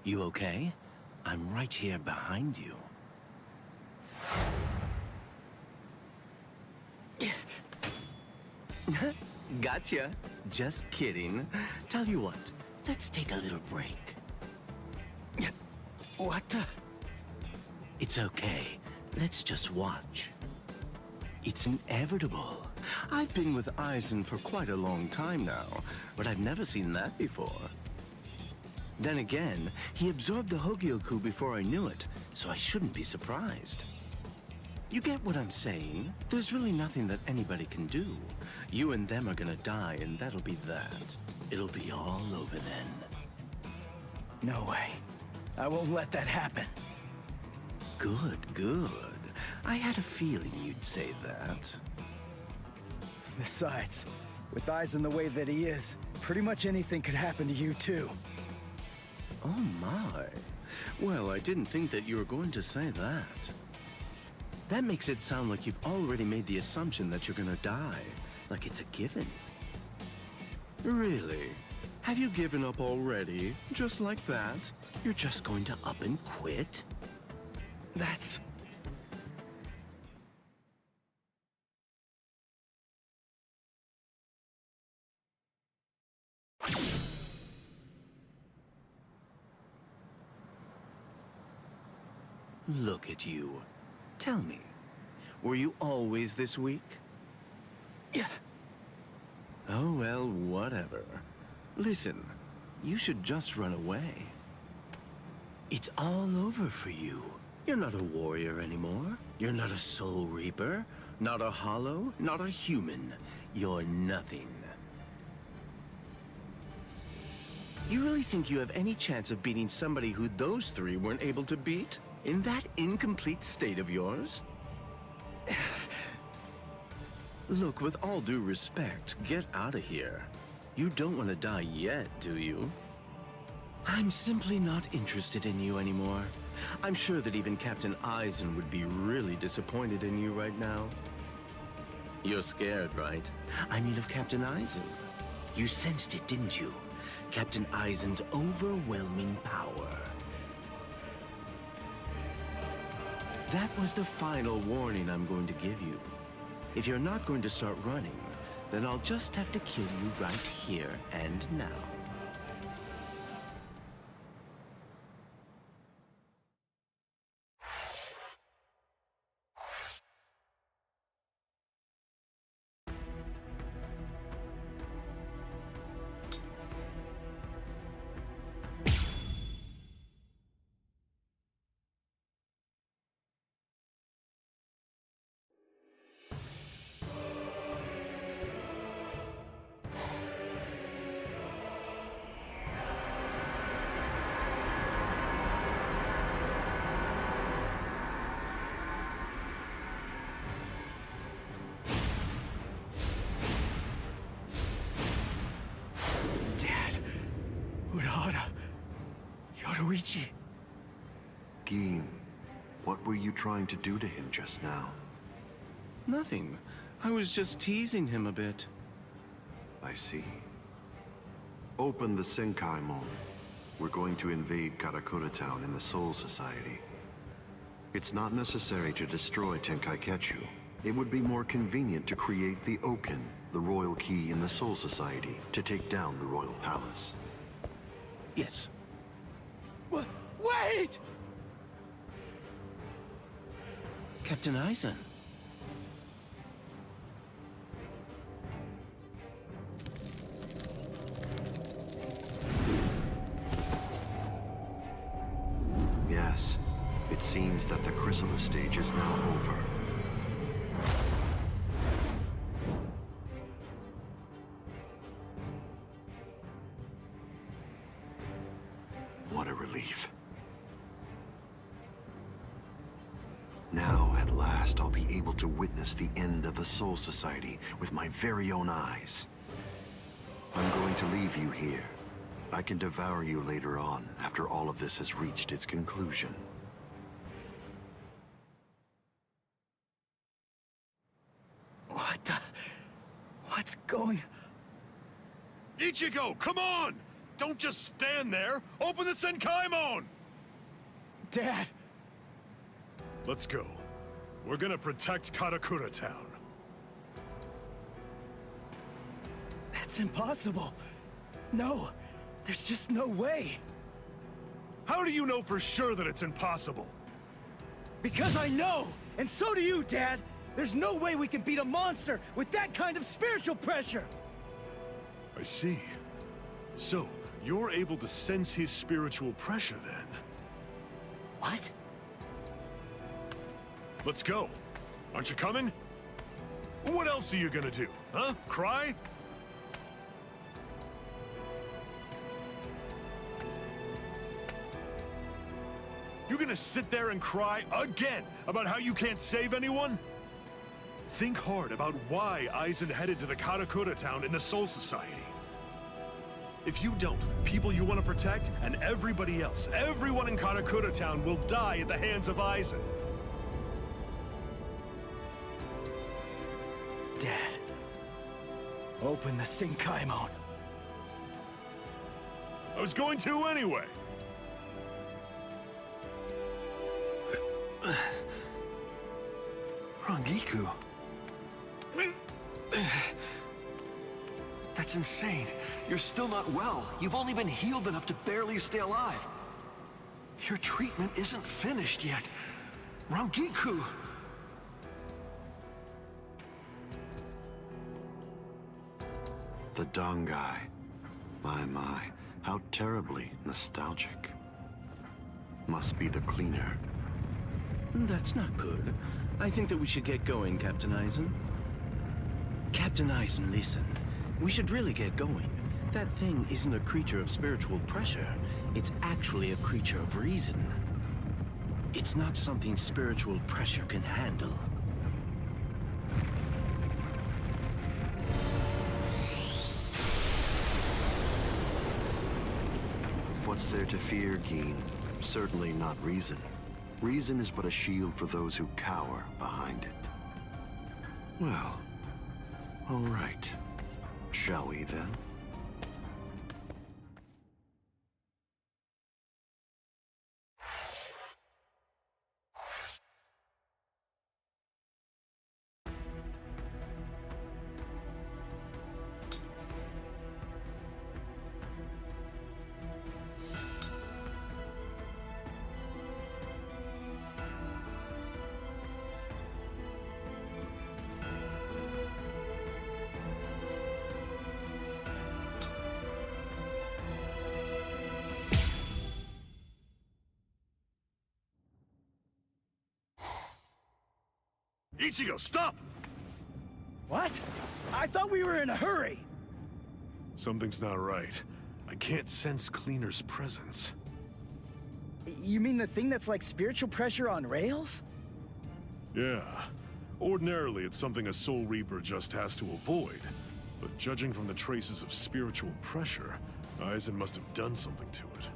You okay? I'm right here behind you. Gotcha. Just kidding. Tell you what, let's take a little break. What the? It's okay. Let's just watch. It's inevitable. I've been with Aizen for quite a long time now, but I've never seen that before. Then again, he absorbed the Hogyoku before I knew it, so I shouldn't be surprised. You get what I'm saying? There's really nothing that anybody can do. You and them are gonna die, and that'll be that. It'll be all over then. No way. I won't let that happen. Good, good. I had a feeling you'd say that. Besides, with Aizen the way that he is, pretty much anything could happen to you too. Oh my. Well, I didn't think that you were going to say that. That makes it sound like you've already made the assumption that you're gonna die. Like it's a given. Really? Have you given up already? Just like that? You're just going to up and quit? That's... Look at you. Tell me, were you always this weak? Yeah. Oh, well, whatever. Listen, you should just run away. It's all over for you. You're not a warrior anymore. You're not a soul reaper, not a hollow, not a human. You're nothing. You really think you have any chance of beating somebody who those three weren't able to beat? In that incomplete state of yours? Look, with all due respect, get out of here. You don't want to die yet, do you? I'm simply not interested in you anymore. I'm sure that even Captain Aizen would be really disappointed in you right now. You're scared, right? I mean of Captain Aizen. You sensed it, didn't you? Captain Aizen's overwhelming power. That was the final warning I'm going to give you. If you're not going to start running, then I'll just have to kill you right here and now. Yoruichi. Gin, What were you trying to do to him just now? Nothing. I was just teasing him a bit. I see. Open the Senkaimon. We're going to invade Karakura town in the Soul Society. It's not necessary to destroy Tenkaiketsu. It would be more convenient to create the Oken, the royal key in the Soul Society, to take down the royal palace. Yes. Wait! Captain Eisen. Yes, it seems that the chrysalis stage is now over. What a relief. Now, at last, I'll be able to witness the end of the Soul Society with my very own eyes. I'm going to leave you here. I can devour you later on, after all of this has reached its conclusion. What's going... Ichigo, come on! Don't just stand there! Open the Senkaimon! Dad! Let's go. We're gonna protect Karakura town. That's impossible. No, there's just no way. How do you know for sure that it's impossible? Because I know! And so do you, Dad! There's no way we can beat a monster with that kind of spiritual pressure! I see. So, you're able to sense his spiritual pressure then? What? Let's go. Aren't you coming? What else are you gonna do, huh? Cry? You gonna sit there and cry again about how you can't save anyone? Think hard about why Eisen headed to the Karakura town in the Soul Society. If you don't, people you want to protect and everybody else, everyone in Karakura town will die at the hands of Eisen. Dad, open the Senkaimon. I was going to anyway. Rangiku. That's insane. You're still not well. You've only been healed enough to barely stay alive. Your treatment isn't finished yet. Rangiku! The Dangai. My, how terribly nostalgic. Must be the cleaner. That's not good. I think that we should get going, Captain Eisen. Captain Eisen, listen. We should really get going. That thing isn't a creature of spiritual pressure. It's actually a creature of reason. It's not something spiritual pressure can handle. What's there to fear, Geen? Certainly not reason. Reason is but a shield for those who cower behind it. Well, all right. Shall we then? Ichigo, stop! What? I thought we were in a hurry! Something's not right. I can't sense Cleaner's presence. You mean the thing that's like spiritual pressure on rails? Yeah. Ordinarily, it's something a Soul Reaper just has to avoid. But judging from the traces of spiritual pressure, Eisen must have done something to it.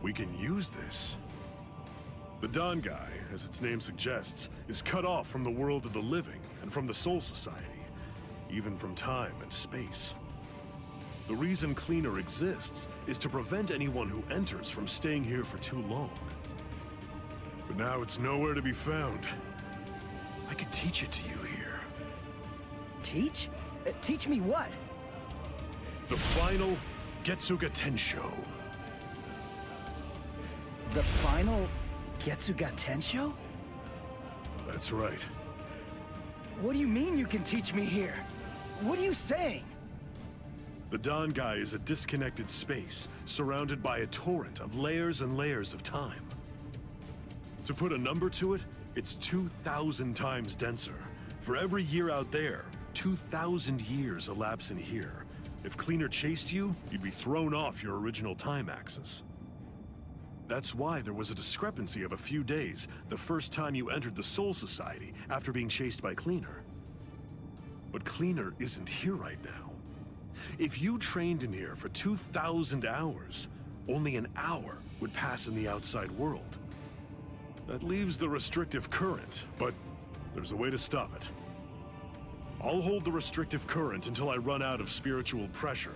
We can use this. The Dangai, as its name suggests, is cut off from the world of the living and from the Soul Society, even from time and space. The reason Cleaner exists is to prevent anyone who enters from staying here for too long. But now it's nowhere to be found. I could teach it to you here. Teach? Teach me what? The final Getsuga Tensho. The final Getsuga Tensho? That's right. What do you mean you can teach me here? What are you saying? The Dangai is a disconnected space, surrounded by a torrent of layers and layers of time. To put a number to it, it's 2,000 times denser. For every year out there, 2,000 years elapse in here. If Cleaner chased you, you'd be thrown off your original time axis. That's why there was a discrepancy of a few days the first time you entered the Soul Society after being chased by Cleaner. But Cleaner isn't here right now. If you trained in here for 2,000 hours, only an hour would pass in the outside world. That leaves the restrictive current, but there's a way to stop it. I'll hold the restrictive current until I run out of spiritual pressure.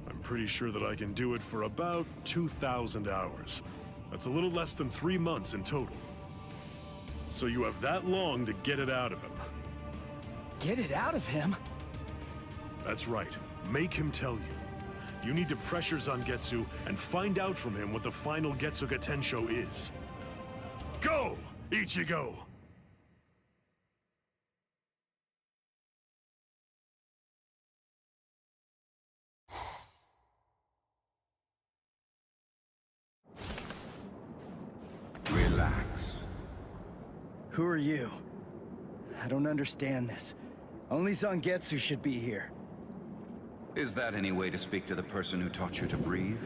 I'm pretty sure that I can do it for about 2,000 hours. That's a little less than 3 months in total. So you have that long to get it out of him. Get it out of him? That's right. Make him tell you. You need to pressure Zangetsu and find out from him what the final Getsuga Tensho is. Go, Ichigo! Relax. Who are you? I don't understand this. Only Zangetsu should be here. Is that any way to speak to the person who taught you to breathe?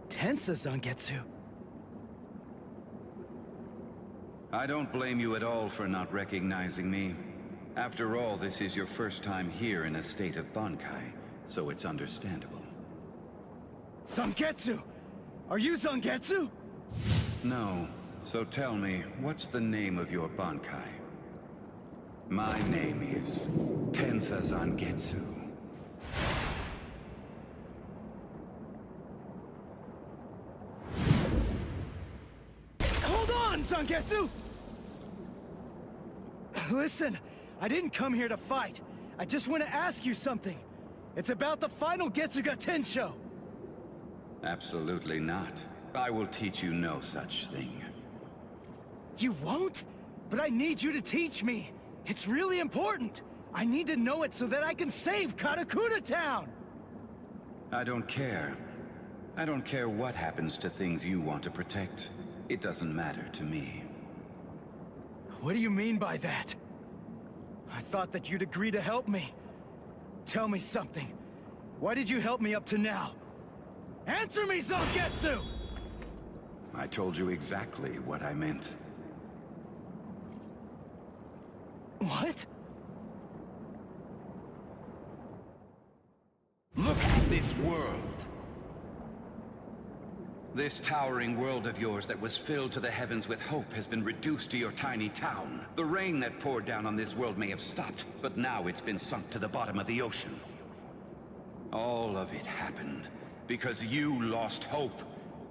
Tensa Zangetsu. I don't blame you at all for not recognizing me. After all, this is your first time here in a state of Bankai, so it's understandable. Zangetsu! Are you Zangetsu? No. So tell me, what's the name of your Bankai? My name is Tensa Zangetsu. Hold on, Zangetsu! Listen, I didn't come here to fight. I just want to ask you something. It's about the final Getsuga Tensho. Absolutely not. I will teach you no such thing. You won't? But I need you to teach me. It's really important. I need to know it so that I can save Karakura Town! I don't care. I don't care what happens to things you want to protect. It doesn't matter to me. What do you mean by that? I thought that you'd agree to help me. Tell me something. Why did you help me up to now? Answer me, Zangetsu! I told you exactly what I meant. What? Look at this world! This towering world of yours that was filled to the heavens with hope has been reduced to your tiny town. The rain that poured down on this world may have stopped, but now it's been sunk to the bottom of the ocean. All of it happened because you lost hope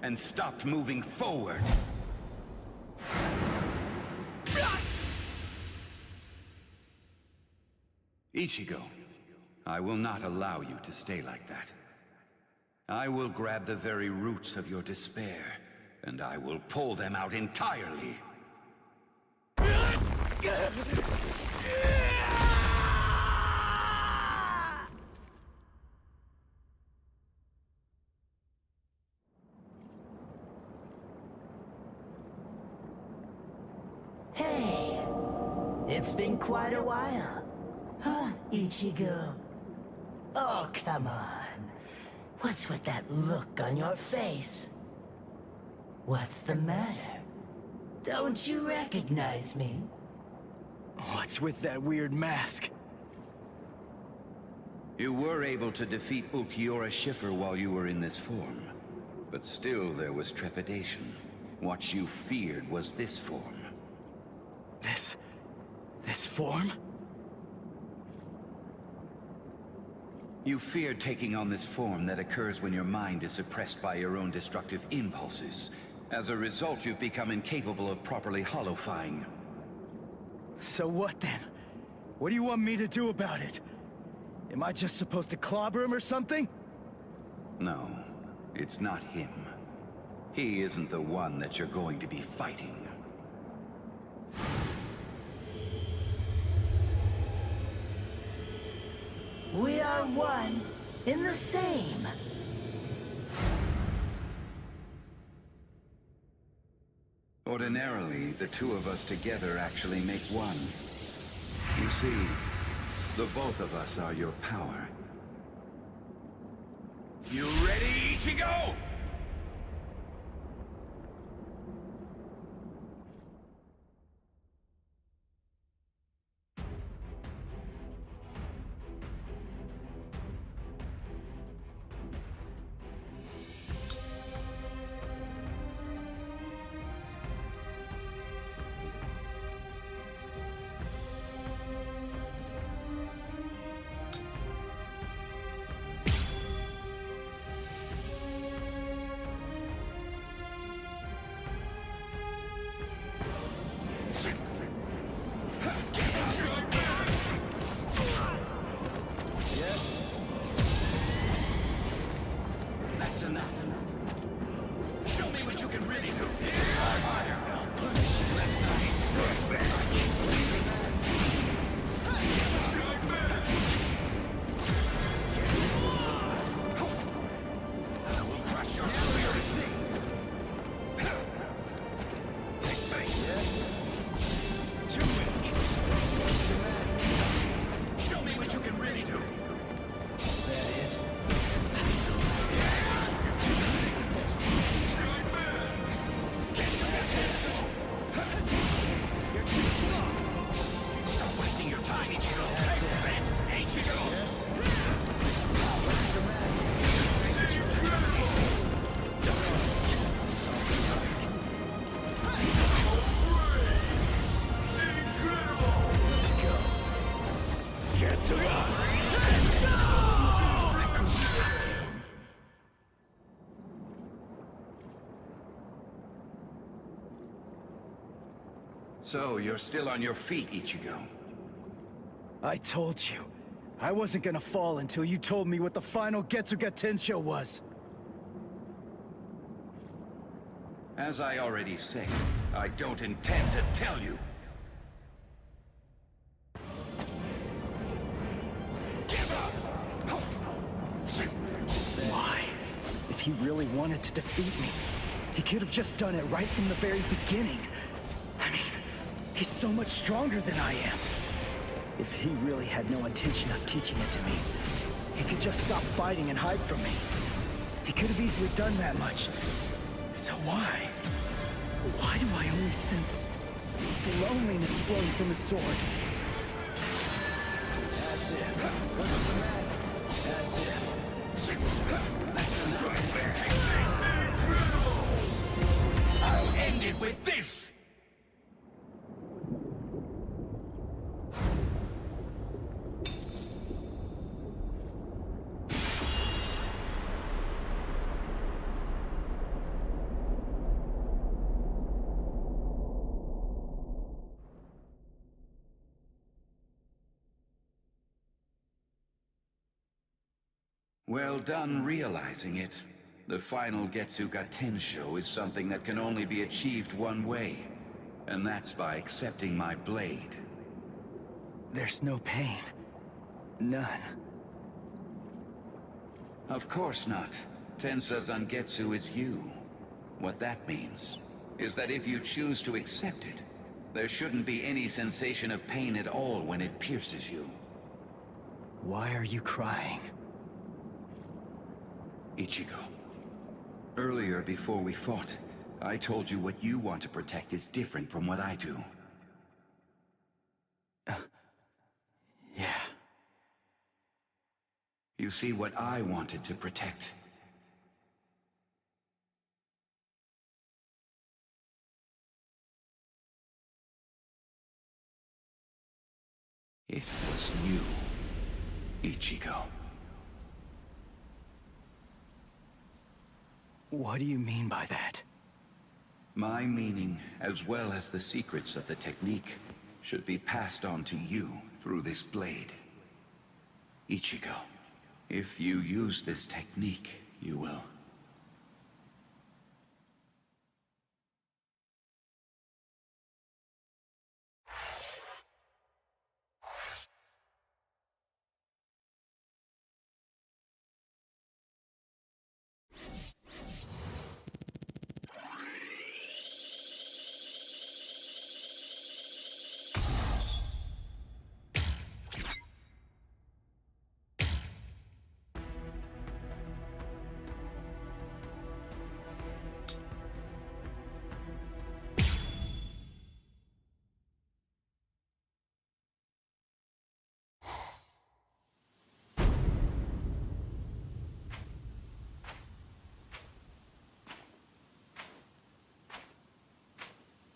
and stopped moving forward. Ichigo, I will not allow you to stay like that. I will grab the very roots of your despair, and I will pull them out entirely. Hey, it's been quite a while. Huh, Ichigo? Oh, come on. What's with that look on your face? What's the matter? Don't you recognize me? What's with that weird mask? You were able to defeat Ulquiorra Schiffer while you were in this form. But still there was trepidation. What you feared was this form. This form? You feared taking on this form that occurs when your mind is suppressed by your own destructive impulses. As a result, you've become incapable of properly holofying. So what then? What do you want me to do about it? Am I just supposed to clobber him or something? No, it's not him. He isn't the one that you're going to be fighting. We are one in the same. Ordinarily, the two of us together actually make one. You see, the both of us are your power. You ready, Ichigo? That's enough. Show me what you can really do. That's not strike back. I will crush your spirit. Take face. Yes. Too weak. What's the matter? Show me what you can really do. Is that it? You're too soft. Stop wasting your time, Ichigo. That's Take this, Ichigo. Yes? What's the matter? This is your determination. Let's go. Get to So, you're still on your feet, Ichigo. I told you. I wasn't gonna fall until you told me what the final Getsuga Tensho was. As I already said, I don't intend to tell you. Why? If he really wanted to defeat me, he could have just done it right from the very beginning. I mean, he's so much stronger than I am. If he really had no intention of teaching it to me, he could just stop fighting and hide from me. He could have easily done that much. So why? Why do I only sense loneliness flowing from his sword? As if. What's the matter? As if. That's enough. I'll end it with this! Well done realizing it. The final Getsuga Tensho is something that can only be achieved one way, and that's by accepting my blade. There's no pain. None. Of course not. Tensa Zangetsu is you. What that means is that if you choose to accept it, there shouldn't be any sensation of pain at all when it pierces you. Why are you crying? Ichigo. Earlier, before we fought, I told you what you want to protect is different from what I do. Yeah. You see, what I wanted to protect It was you, Ichigo. What do you mean by that? My meaning, as well as the secrets of the technique, should be passed on to you through this blade. Ichigo, if you use this technique, you will.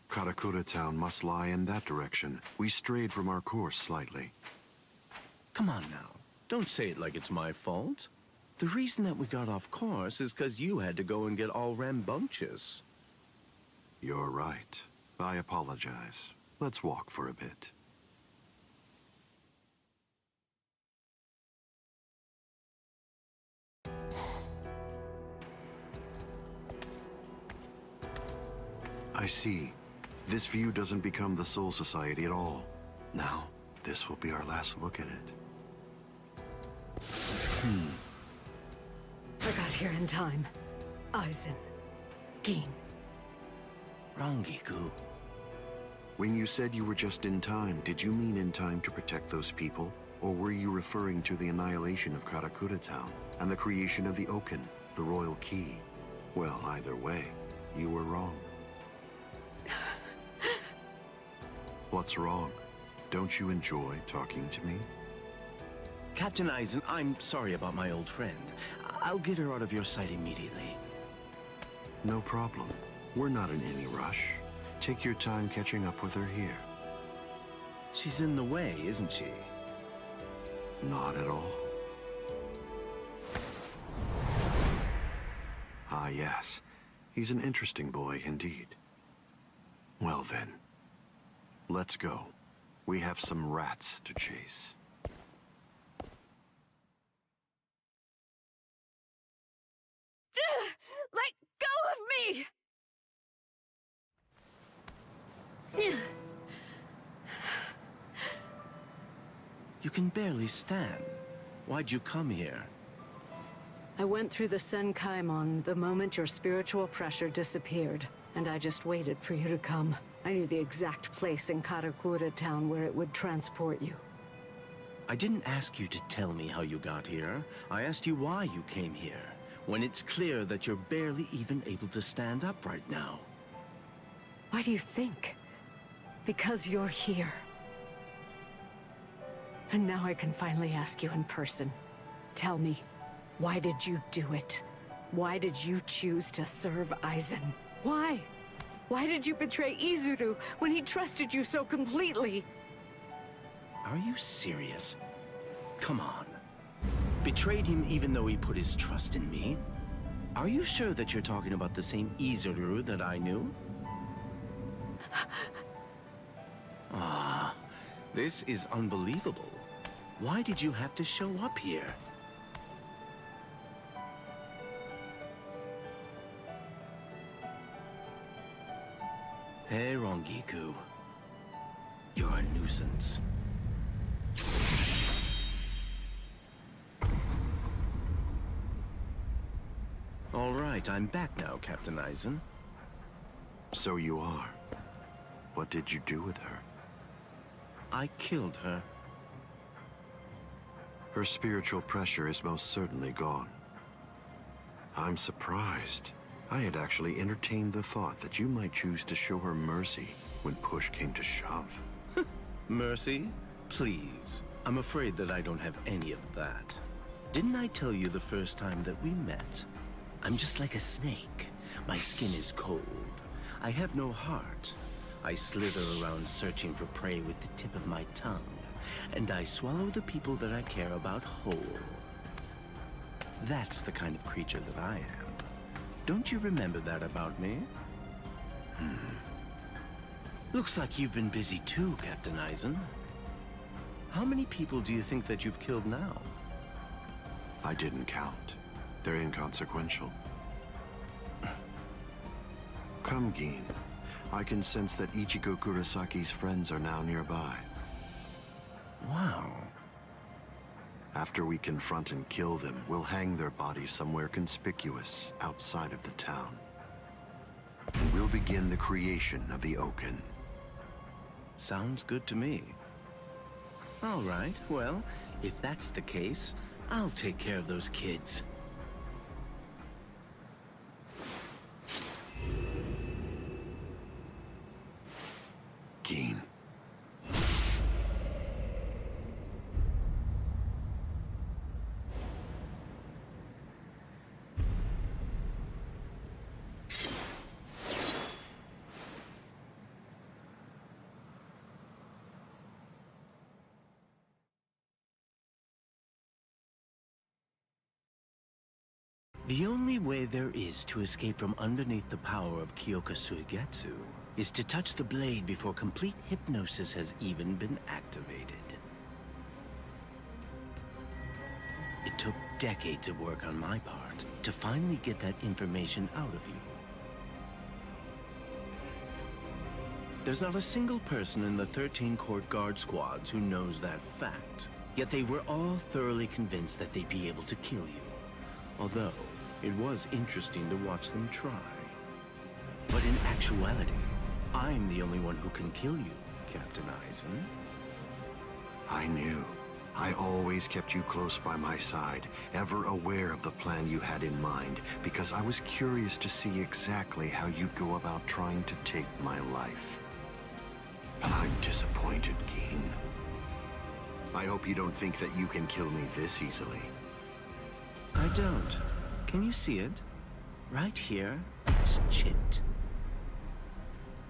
Karakura town must lie in that direction. We strayed from our course slightly. Come on now. Don't say it like it's my fault. The reason that we got off course is because you had to go and get all rambunctious. You're right. I apologize. Let's walk for a bit. I see. This view doesn't become the Soul Society at all. Now, this will be our last look at it. I got here in time. Aizen. Gin. Rangiku. When you said you were just in time, did you mean in time to protect those people? Or were you referring to the annihilation of Karakura town and the creation of the Oken, the royal key? Well, either way, you were wrong. What's wrong? Don't you enjoy talking to me? Captain Aizen, I'm sorry about my old friend. I'll get her out of your sight immediately. No problem. We're not in any rush. Take your time catching up with her here. She's in the way, isn't she? Not at all. Ah, yes. He's an interesting boy indeed. Well then, let's go. We have some rats to chase. Let go of me! You can barely stand. Why'd you come here? I went through the Senkaimon the moment your spiritual pressure disappeared, and I just waited for you to come. I knew the exact place in Karakura town where it would transport you. I didn't ask you to tell me how you got here. I asked you why you came here, when it's clear that you're barely even able to stand up right now. Why do you think? Because you're here. And now I can finally ask you in person. Tell me, why did you do it? Why did you choose to serve Aizen? Why? Why did you betray Izuru when he trusted you so completely? Are you serious? Come on. Betrayed him even though he put his trust in me? Are you sure that you're talking about the same Izuru that I knew? Ah, this is unbelievable. Why did you have to show up here? Hey, Rangiku. You're a nuisance. All right, I'm back now, Captain Aizen. So you are. What did you do with her? I killed her. Her spiritual pressure is most certainly gone. I'm surprised. I had actually entertained the thought that you might choose to show her mercy when push came to shove. Mercy? Please. I'm afraid that I don't have any of that. Didn't I tell you the first time that we met? I'm just like a snake. My skin is cold. I have no heart. I slither around searching for prey with the tip of my tongue. and I swallow the people that I care about whole. That's the kind of creature that I am. Don't you remember that about me? Looks like you've been busy too, Captain Eisen. How many people do you think that you've killed now? I didn't count. They're inconsequential. Come, Gin. I can sense that Ichigo Kurasaki's friends are now nearby. Wow. After we confront and kill them, we'll hang their bodies somewhere conspicuous outside of the town. And we'll begin the creation of the Oaken. Sounds good to me. All right, well, if that's the case, I'll take care of those kids. Gin. The only way there is to escape from underneath the power of Kyoka Suigetsu is to touch the blade before complete hypnosis has even been activated. It took decades of work on my part to finally get that information out of you. There's not a single person in the 13 court guard squads who knows that fact, yet they were all thoroughly convinced that they'd be able to kill you. Although, it was interesting to watch them try. But in actuality, I'm the only one who can kill you, Captain Eisen. I knew. I always kept you close by my side, ever aware of the plan you had in mind, because I was curious to see exactly how you'd go about trying to take my life. I'm disappointed, Gin. I hope you don't think that you can kill me this easily. I don't. Can you see it? Right here, it's chipped.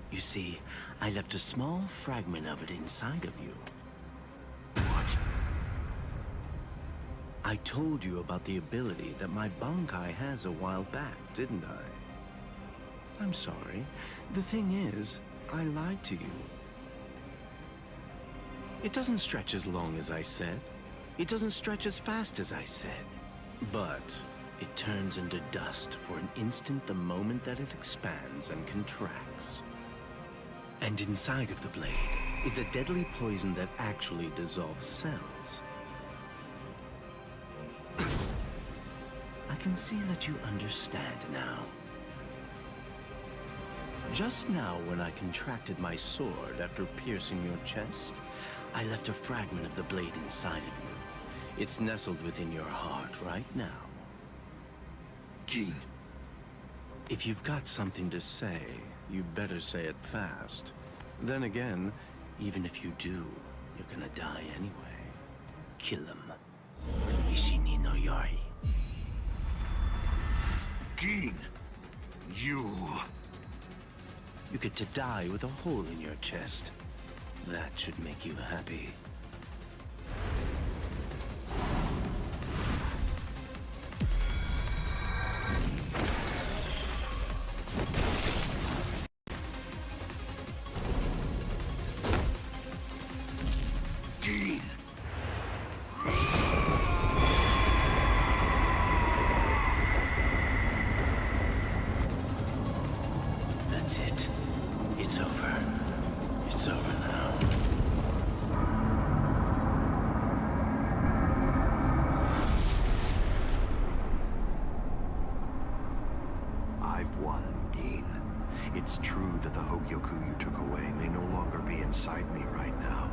You see, I left a small fragment of it inside of you. What? I told you about the ability that my Bankai has a while back, didn't I? I'm sorry. The thing is, I lied to you. It doesn't stretch as long as I said. It doesn't stretch as fast as I said. But it turns into dust for an instant the moment that it expands and contracts. And inside of the blade is a deadly poison that actually dissolves cells. I can see that you understand now. Just now, when I contracted my sword after piercing your chest, I left a fragment of the blade inside of you. It's nestled within your heart right now. Gin. If you've got something to say, you better say it fast. Then again, even if you do, you're gonna die anyway. Kill him. Ishini no Yori. Gin! You get to die with a hole in your chest. That should make you happy. That's it. It's over. It's over now. I've won, Gin. It's true that the Hogyoku you took away may no longer be inside me right now.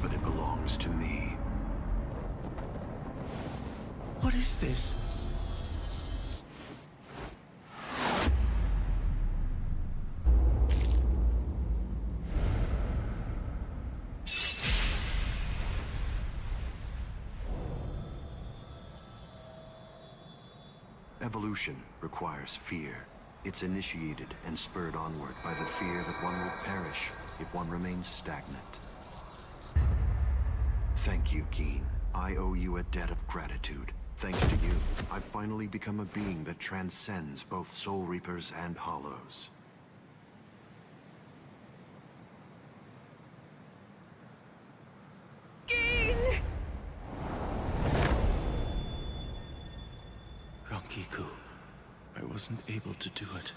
But it belongs to me. What is this? Evolution requires fear. It's initiated and spurred onward by the fear that one will perish if one remains stagnant. Thank you, Keen. I owe you a debt of gratitude. Thanks to you, I've finally become a being that transcends both Soul Reapers and Hollows. Rankiku, I wasn't able to do it.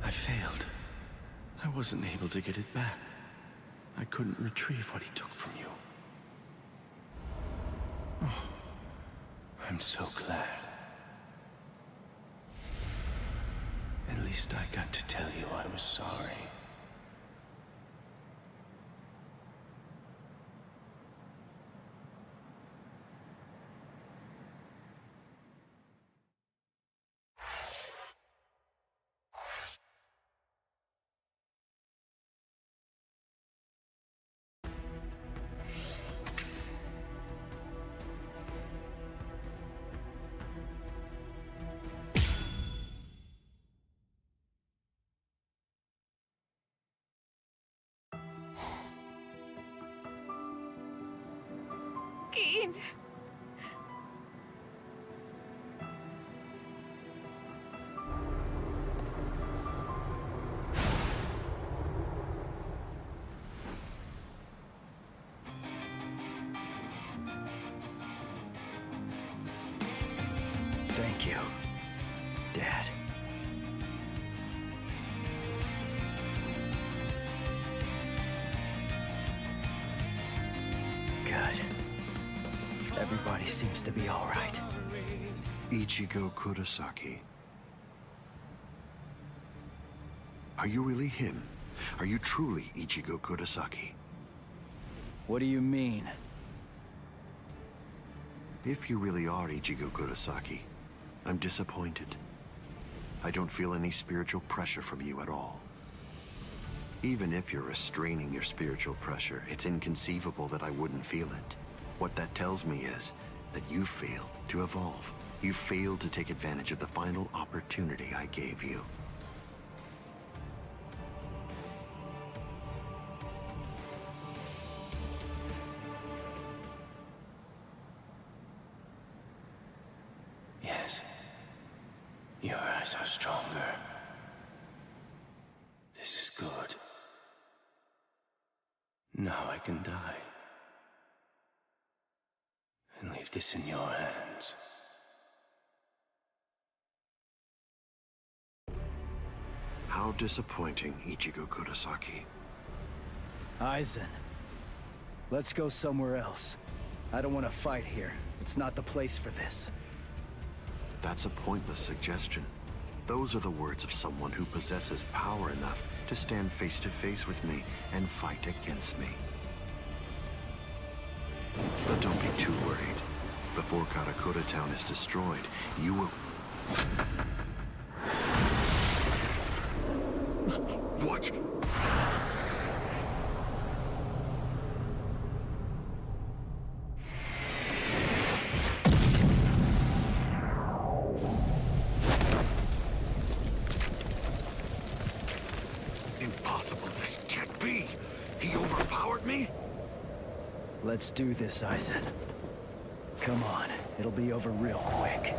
I failed. I wasn't able to get it back. I couldn't retrieve what he took from you. Oh, I'm so glad. At least I got to tell you I was sorry. Keen. Thank you, Dad. Good. Everybody seems to be all right. Ichigo Kurosaki. Are you really him? Are you truly Ichigo Kurosaki? What do you mean? If you really are Ichigo Kurosaki, I'm disappointed. I don't feel any spiritual pressure from you at all. Even if you're restraining your spiritual pressure, it's inconceivable that I wouldn't feel it. What that tells me is that you failed to evolve. You failed to take advantage of the final opportunity I gave you. Yes. Your eyes are stronger. This is good. Now I can die. And leave this in your hands. How disappointing, Ichigo Kurosaki. Aizen, let's go somewhere else. I don't want to fight here. It's not the place for this. That's a pointless suggestion. Those are the words of someone who possesses power enough to stand face to face with me and fight against me. But don't be too worried. Before Karakura town is destroyed, you will... What? Impossible, this can't be! He overpowered me? Let's do this, Aizen. Come on, it'll be over real quick.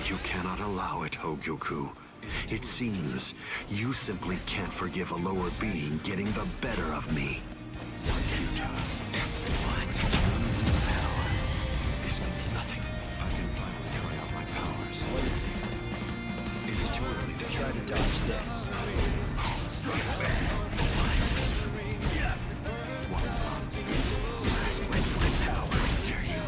You cannot allow it, Hogyoku. It seems you simply can't forgive a lower being getting the better of me. What? Power. This means nothing. I can finally try out my powers. What is it? Is it too early to Try to dodge this. Strike back. What nonsense. Last with my power. Dare you?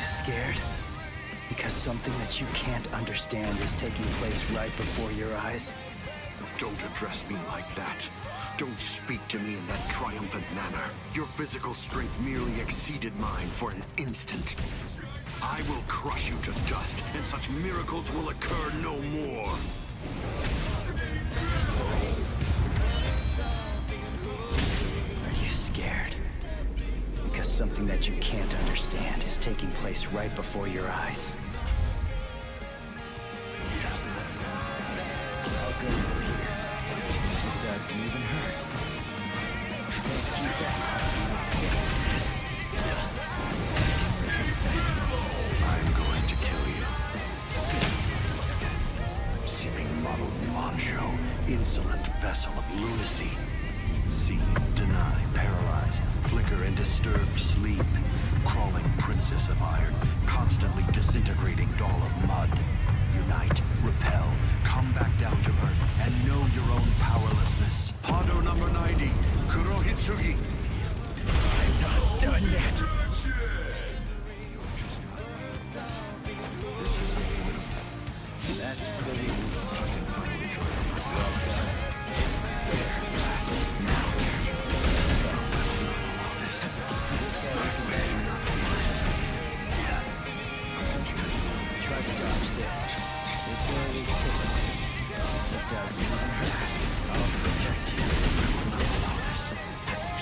scared? Because something that you can't understand is taking place right before your eyes? Don't address me like that. Don't speak to me in that triumphant manner. Your physical strength merely exceeded mine for an instant. I will crush you to dust, and such miracles will occur no more. Are you scared? Because something that you can't understand is taking place right before your eyes. I'll go from here. It doesn't even hurt. Can't keep that up. You will fix this. I can resist that. I'm going to kill you. Seeping muddled macho, insolent vessel of lunacy. See, deny, paralyze, flicker and disturb sleep. Crawling princess of iron, constantly disintegrating doll of mud. Unite, repel, come back down to earth, and know your own powerlessness. Hado number 90, Kurohitsugi. I'm not done yet. This is unavoidable. That's pretty weak. Finally trying. Well done. There, last one. Now, let's go. Allow this. Try to dodge this. It barely tickled. It doesn't even hurt. I'll protect you. I will not allow this.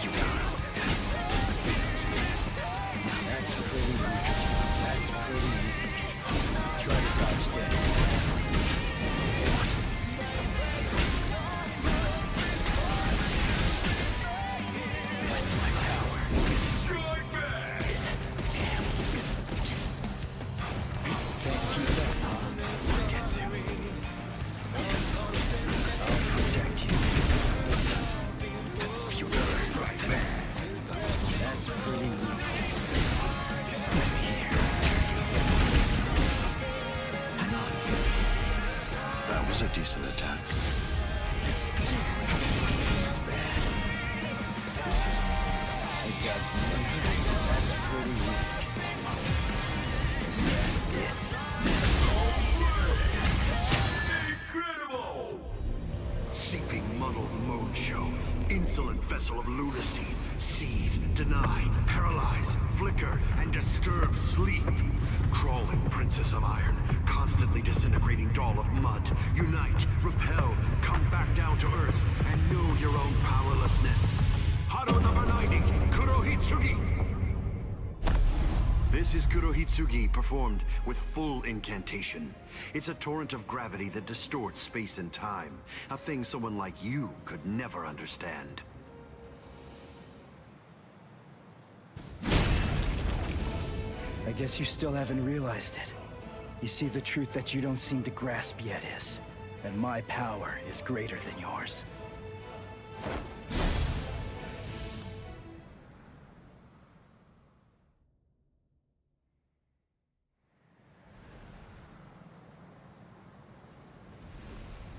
Futile. That's pretty weak. That's pretty weak. Try to dodge this. This is my power. Strike back! Damn. Can't keep up, huh? Zangetsu. I'll protect you. Futile strike back. That's pretty weak. Nonsense. That was a decent attack. This is bad. This is... It doesn't even hurt. That's pretty weak. Is that it? Incredible! Seeping muddled mojo, insolent vessel of lunacy, seethe, deny, paralyze, flicker, and disturb sleep. Crawling princess of iron, constantly disintegrating doll of mud. Unite, repel, come back down to earth, and know your own powerlessness. Hado number 90, Kurohitsugi! This is Kurohitsugi performed with full incantation. It's a torrent of gravity that distorts space and time, a thing someone like you could never understand. I guess you still haven't realized it. You see, the truth that you don't seem to grasp yet is that my power is greater than yours.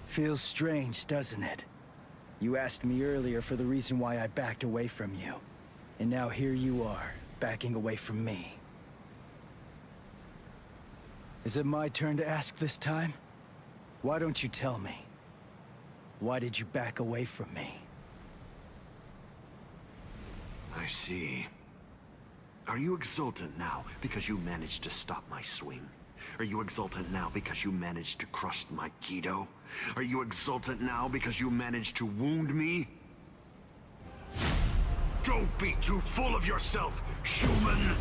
Feels strange, doesn't it? You asked me earlier for the reason why I backed away from you. And now here you are, backing away from me. Is it my turn to ask this time? Why don't you tell me? Why did you back away from me? I see. Are you exultant now because you managed to stop my swing? Are you exultant now because you managed to crush my Kido? Are you exultant now because you managed to wound me? Don't be too full of yourself, human!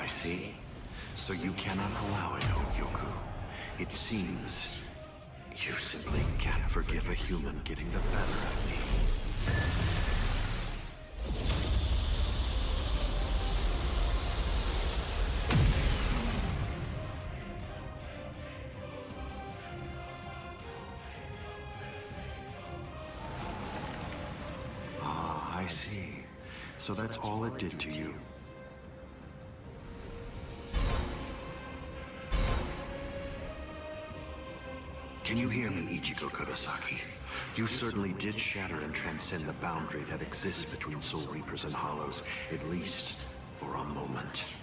I see. So you cannot allow it, Yoku. It seems you simply can't forgive a human getting the better of me. Ah, I see. So that's all it did to you. Can you hear me, Ichigo Kurosaki? You certainly did shatter and transcend the boundary that exists between Soul Reapers and Hollows, at least for a moment.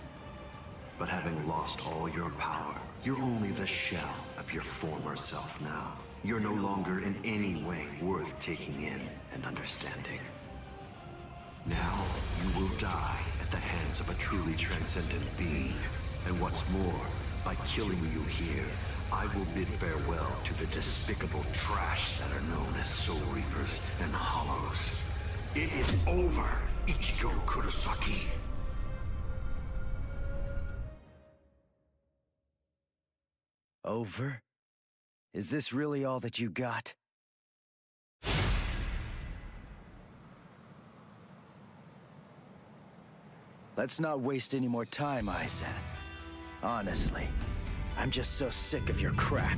But having lost all your power, you're only the shell of your former self now. You're no longer in any way worth taking in and understanding. Now, you will die at the hands of a truly transcendent being. And what's more, by killing you here, I will bid farewell to the despicable trash that are known as Soul Reapers and Hollows. It is over, Ichigo Kurosaki. Over? Is this really all that you got? Let's not waste any more time, Aizen. Honestly, I'm just so sick of your crap.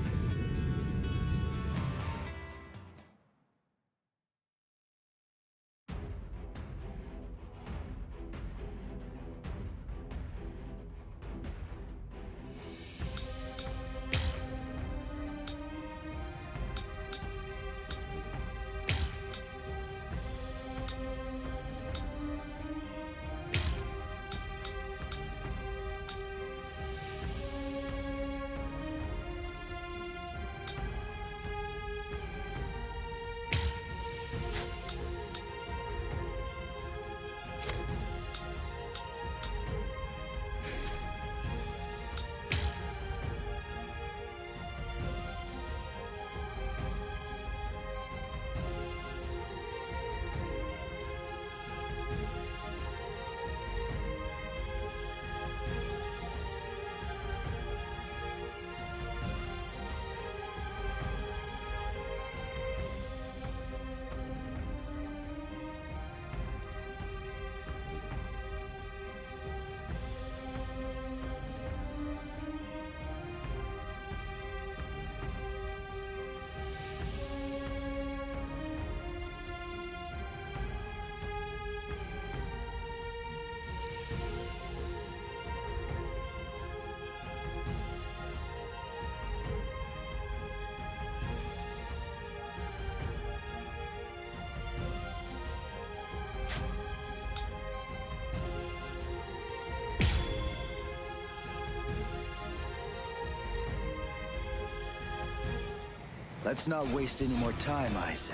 Let's not waste any more time, Aizen.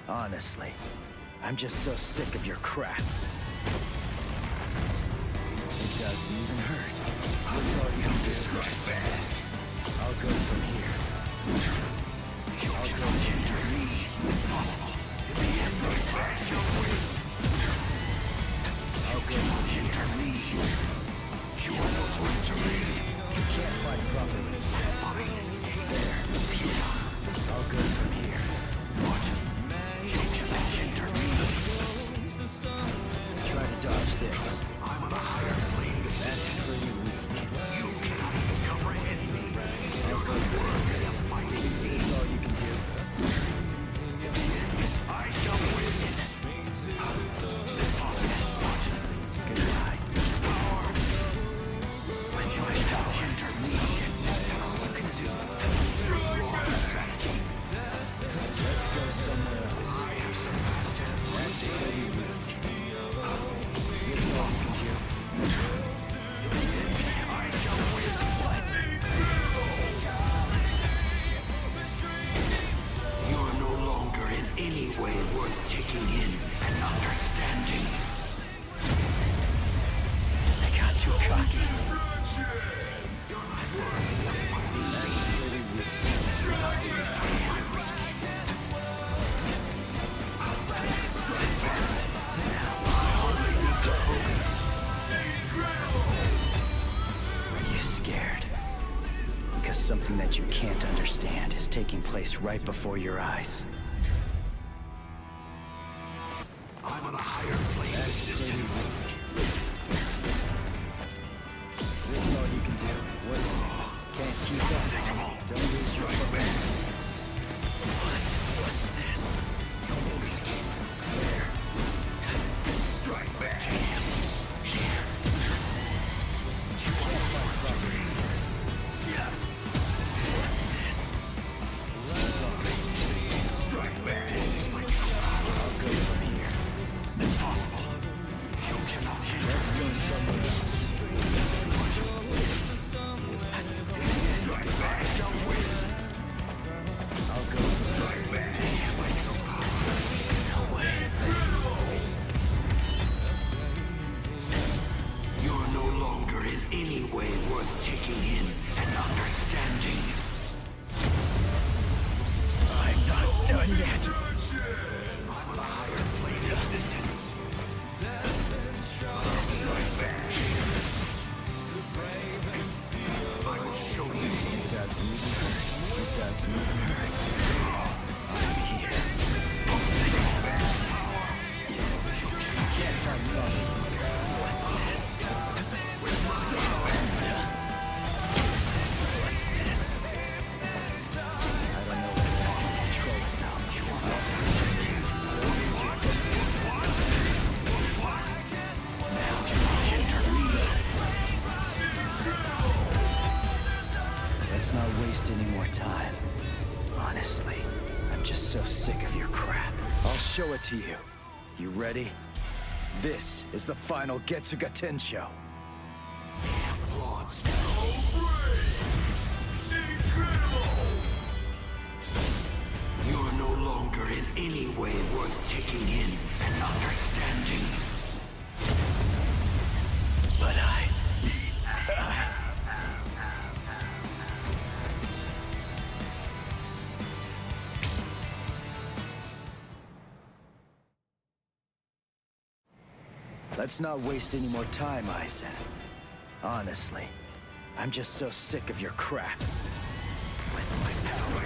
Honestly, I'm just so sick of your crap. It doesn't even hurt. That's all you can do. I'll go from here. I'll go hinder me. Impossible. The end of that your way. I'll go from hinder me. You are no good to me. You can't fight properly. Fine escape. There. Futile. I'll go from here. What? You cannot hinder me. Try to dodge this. I'm on a higher plane. That's pretty weak. You cannot even comprehend me. I'll go from here. Is this all you can do? taking place right before your eyes. I'm on a higher plane of existence. Is this all you can do? What is it? Can't keep up, huh? Don't lose your focus. What's this? You won't escape. There. Strike back. Damn. You can't fight properly. Yeah. What's this? Sorry. Strike back. This is my true power. I'll go from here. Impossible. You cannot hit. Let's go somewhere else. Strike back. I shall win. I'll go from Strike back. This is my true power. No way. You're no longer in any way worth taking in and understanding. I'm not done yet. I'm on a higher plane of existence. Strike back. I will show you. It doesn't even hurt. It doesn't even hurt. I'm here. You can't find me. What's this? What's this? I don't know what lost control it though. I'll protect you. Don't lose your focus. Now you hinder me. Let's not waste any more time. Honestly, I'm just so sick of your crap. I'll show it to you. You ready? This is the final Getsuga Tensho. Damn frauds. You're no longer in any way worth taking in and understanding. But let's not waste any more time, Aizen. Honestly, I'm just so sick of your crap. With my power.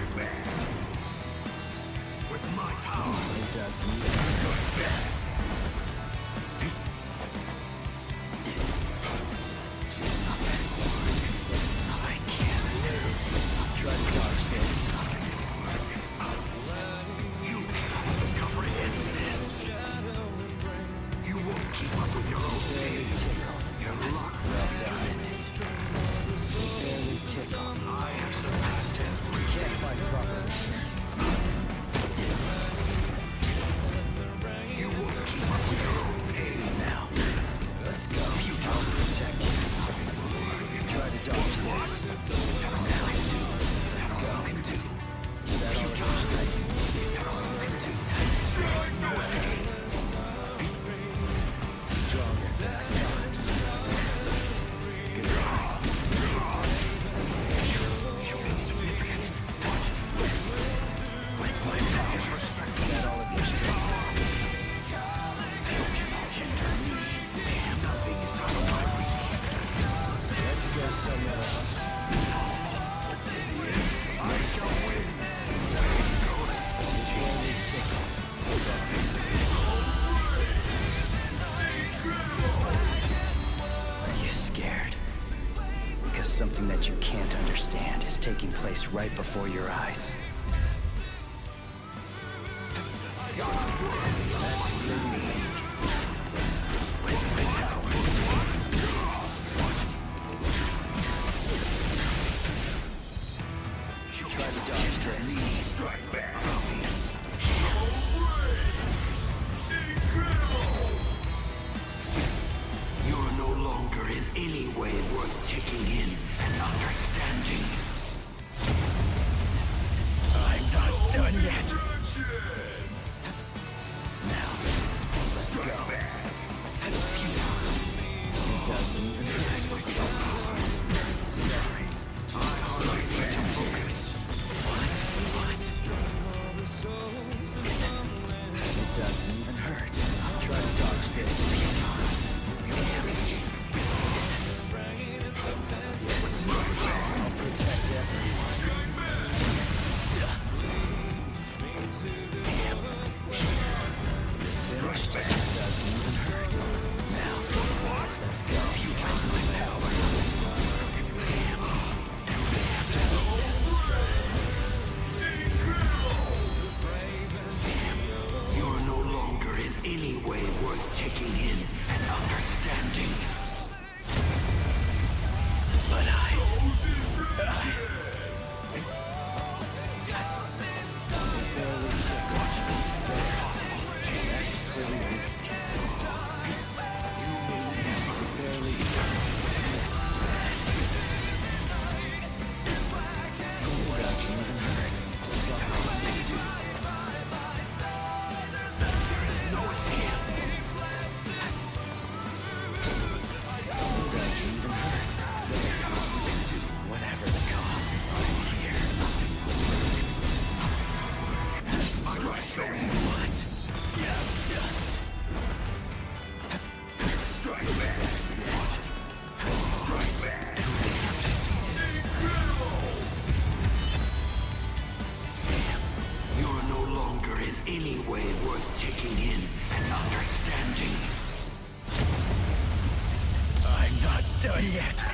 With my power. It doesn't even Strike back. I can't lose. Try to dodge this. You cannot comprehend. It's this. You won't keep up with your own Barely pain. tickled. Your luck Well done. Barely tickled. I have surpassed every. Can't fight properly. You won't keep up with your own pain. Now, let's go. I'll protect you. Try to dodge this. Now, let's go. Is that all your strength? There's no escape. Stronger than I thought. Yes. Good. You insignificant. What? Yes. With my power. Disrespect. Is that all of your strength? You cannot hinder me. Damn, nothing is out of my reach. Let's go somewhere else. I shall win. Barely tickled. Sorry. Are you scared? Because something that you can't understand is taking place right before your eyes. That's pretty weak. With my power. Try to dodge this. Strike back. You're no longer in any way worth taking in and understanding. I'm not done yet. Now, let's go. It doesn't even hurt. Sorry. What? It doesn't even hurt. Try to dodge this. Damn. Yes. I'll protect everyone. taking in and understanding. But whatever the cost, I'm here. What? Strike back. Strike back. You're no longer in any way worth taking in and understanding. I'm not done yet.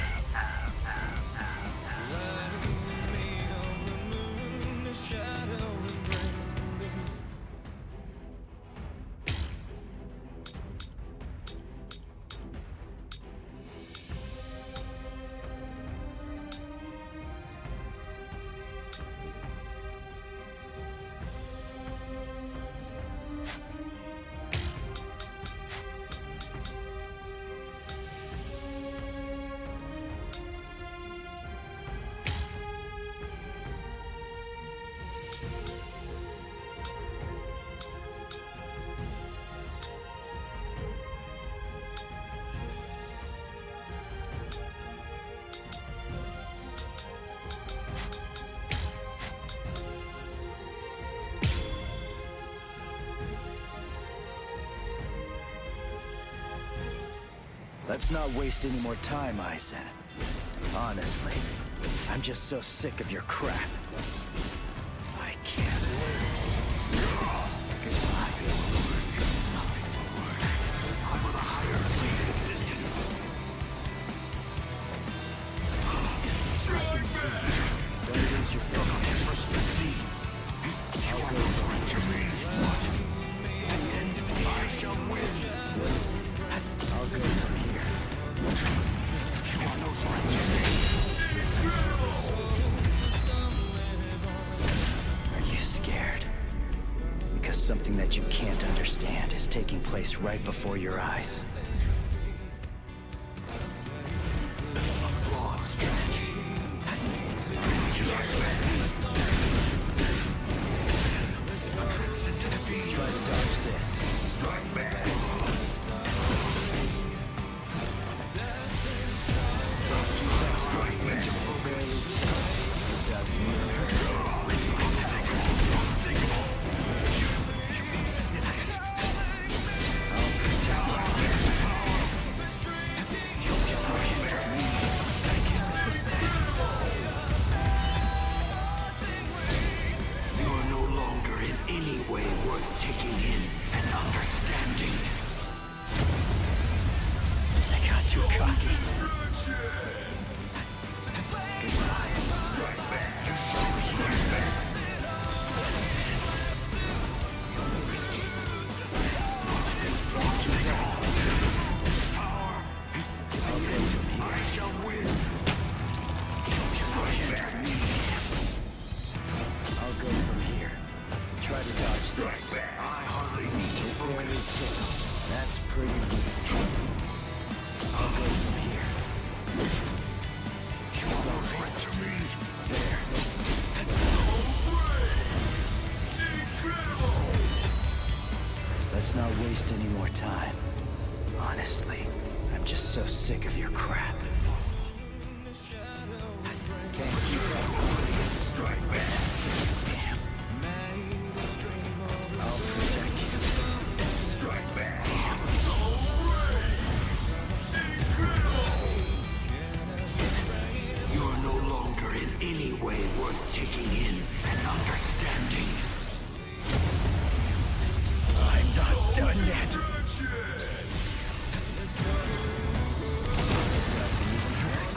Let's not waste any more time, Aizen. Honestly, I'm just so sick of your crap. I can't lose. Goodbye. I'm on a higher plane of existence. I can see you. Don't lose your focus. Respect me. You are no threat to me. What? At the end of the day, I shall win. What is it? I'll go from here. You are no threat to me. Are you scared? Because something that you can't understand is taking place right before your eyes. A flawed strategy. A transcendent being. Try to dodge this. Strike back. Strike back. It doesn't even hurt. I'll protect you. I can't resist that. You are no longer in any way worth taking in and understanding. I got too cocky. Goodbye. Strike back. You shall strike back. What's this? You'll escape. This. Keep going. This power. I'll go from I here. shall win. Strike back. I'll go from here. Try to dodge Strike this. back. I hardly need to Barely focus. tickle. That's pretty weak. I'll go from here. You are no threat to me. There. Incredible. Let's not waste any more time. Honestly, I'm just so sick of your crap. Can't keep up. Strike back. Damn. I'll protect you. Strike back. You are no longer in any way worth taking in and understanding. I'm not done yet. It doesn't even hurt.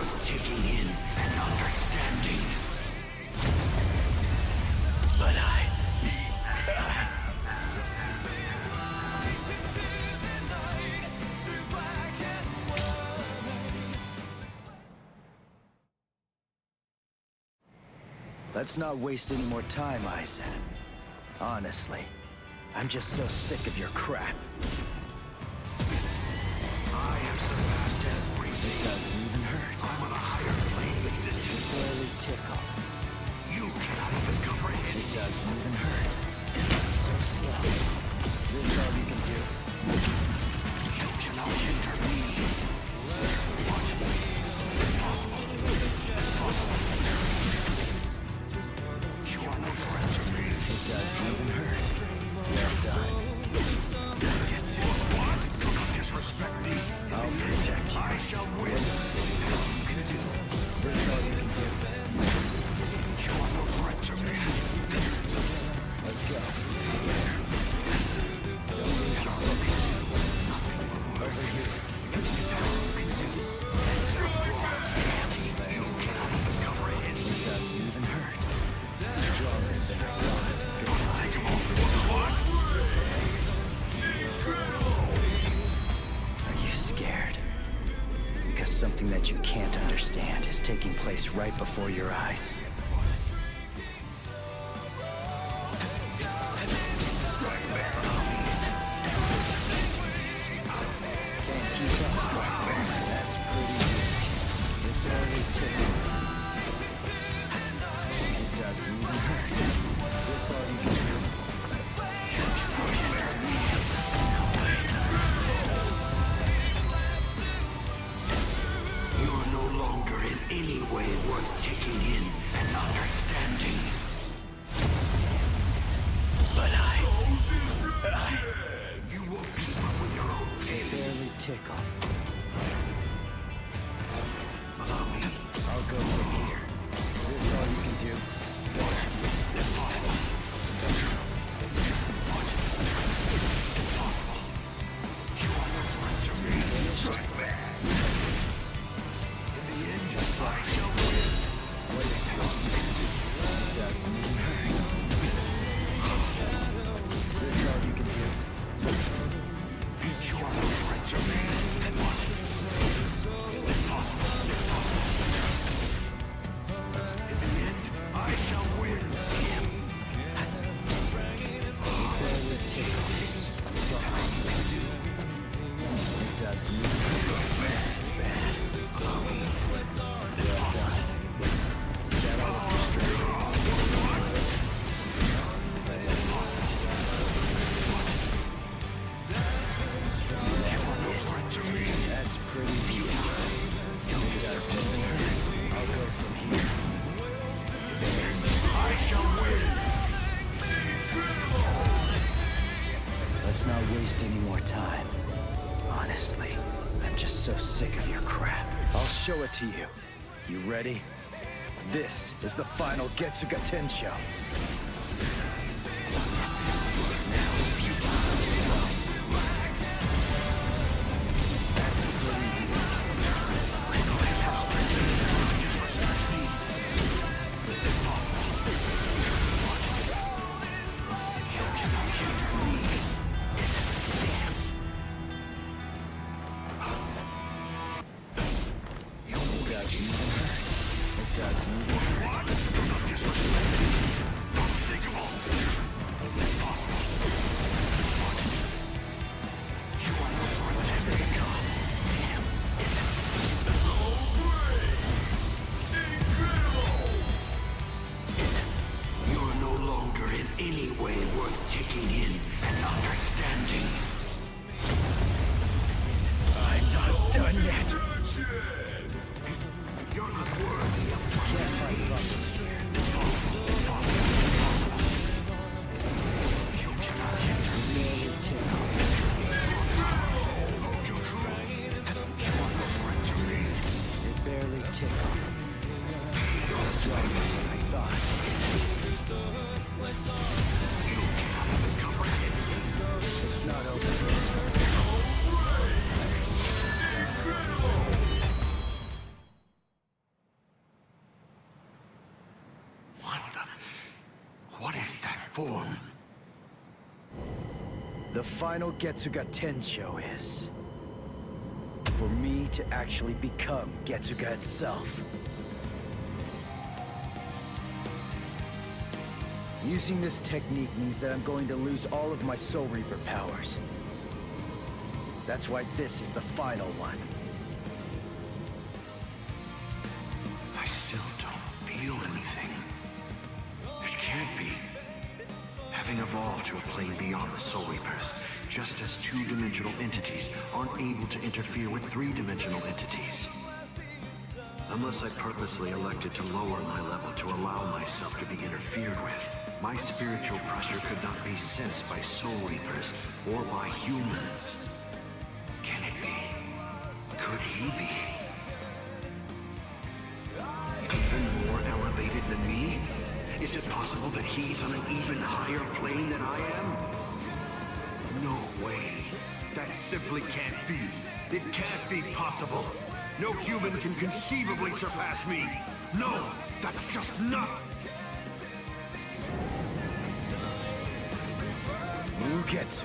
worth taking in and understanding. But Let's not waste any more time, Aizen. Honestly, I'm just so sick of your crap. I have surpassed everything. It doesn't even hurt. I'm on a higher plane of existence. Barely tickled. You cannot even comprehend. It doesn't even hurt. So slow. Is this all you can do? You cannot hinder me. What? Impossible. Impossible. You are no threat to me. It doesn't even hurt. Well done. Zangetsu. What? Do not disrespect me. I'll protect you. I shall win. What you can do. Is this all you can do? You are no threat to me. Let's go. Don't lose your focus. Nothing Over here. That's your flaws, Daddy. You cannot even comprehend. It doesn't even hurt. Stronger than I thought. Goodbye. What? Are you scared? Because something that you can't understand is taking place right before your eyes. Strike back. Can't keep up. That's pretty weak. It barely tickled. It doesn't even hurt. Is this all you can do? You are no longer in any way worth taking in and understanding. But You won't keep up with your own pace. barely tickled. Allow me. I'll go from here. Is this all you can do? What? Impossible. What? Impossible. You are no threat to me. Strike back. In the end, I shall win. What is that? It doesn't even hurt. Is this all you can do? You are no threat to me. What? Impossible. Impossible. In the end, I shall win. Damn. Barely tickled. Sorry. It doesn't even hurt. This is bad. Well done. Is that all of your strength? Is that it? That's pretty futile. It doesn't even hurt. I'll go from here. I shall win. Let's not waste any more time. Honestly, I'm just so sick of your crap. I'll show it to you. You ready? This is the final Getsuga Tensho. That's pretty It doesn't even hurt. Do not disrespect me. Unthinkable. Impossible. What? You are no threat at every cost. Damn. So great. Incredible. You are no longer in any way worth taking in and understanding. I'm not done yet. You're not worthy of Can't fight Buffy here. Impossible. Impossible. Impossible. You cannot hinder me. You are no threat to me. It barely tickled. Stronger than I thought. You cannot even comprehend. It's not over. form. The final Getsuga Tensho is for me to actually become Getsuga itself. Using this technique means that I'm going to lose all of my Soul Reaper powers. That's why this is the final one. I still don't feel anything. It can't be. Having evolved to a plane beyond the Soul Reapers, just as two-dimensional entities aren't able to interfere with three-dimensional entities. Unless I purposely elected to lower my level to allow myself to be interfered with, my spiritual pressure could not be sensed by Soul Reapers or by humans. Can it be? Could he be? Even more elevated than me? Is it possible that he's on an even higher plane than I am? No way. That simply can't be. It can't be possible. No human can conceivably surpass me. No, that's just not... Mugetsu.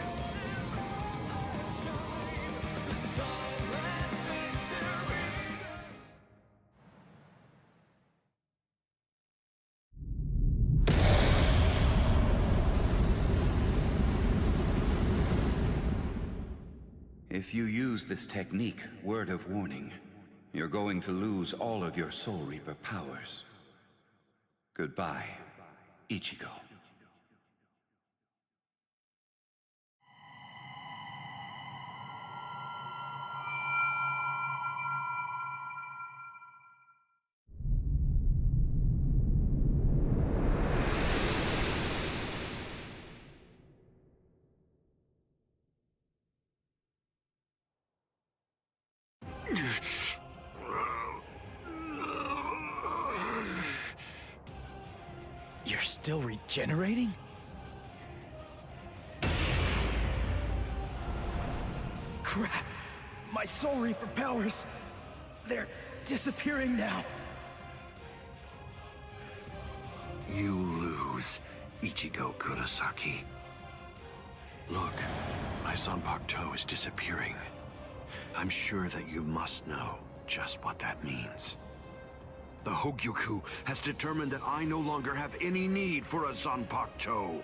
If you use this technique, word of warning, you're going to lose all of your Soul Reaper powers. Goodbye, Ichigo. You're still regenerating? Crap! My Soul Reaper powers... they're disappearing now. You lose, Ichigo Kurosaki. Look, my Zanpakuto is disappearing. I'm sure that you must know just what that means. The Hogyoku has determined that I no longer have any need for a Zanpakuto.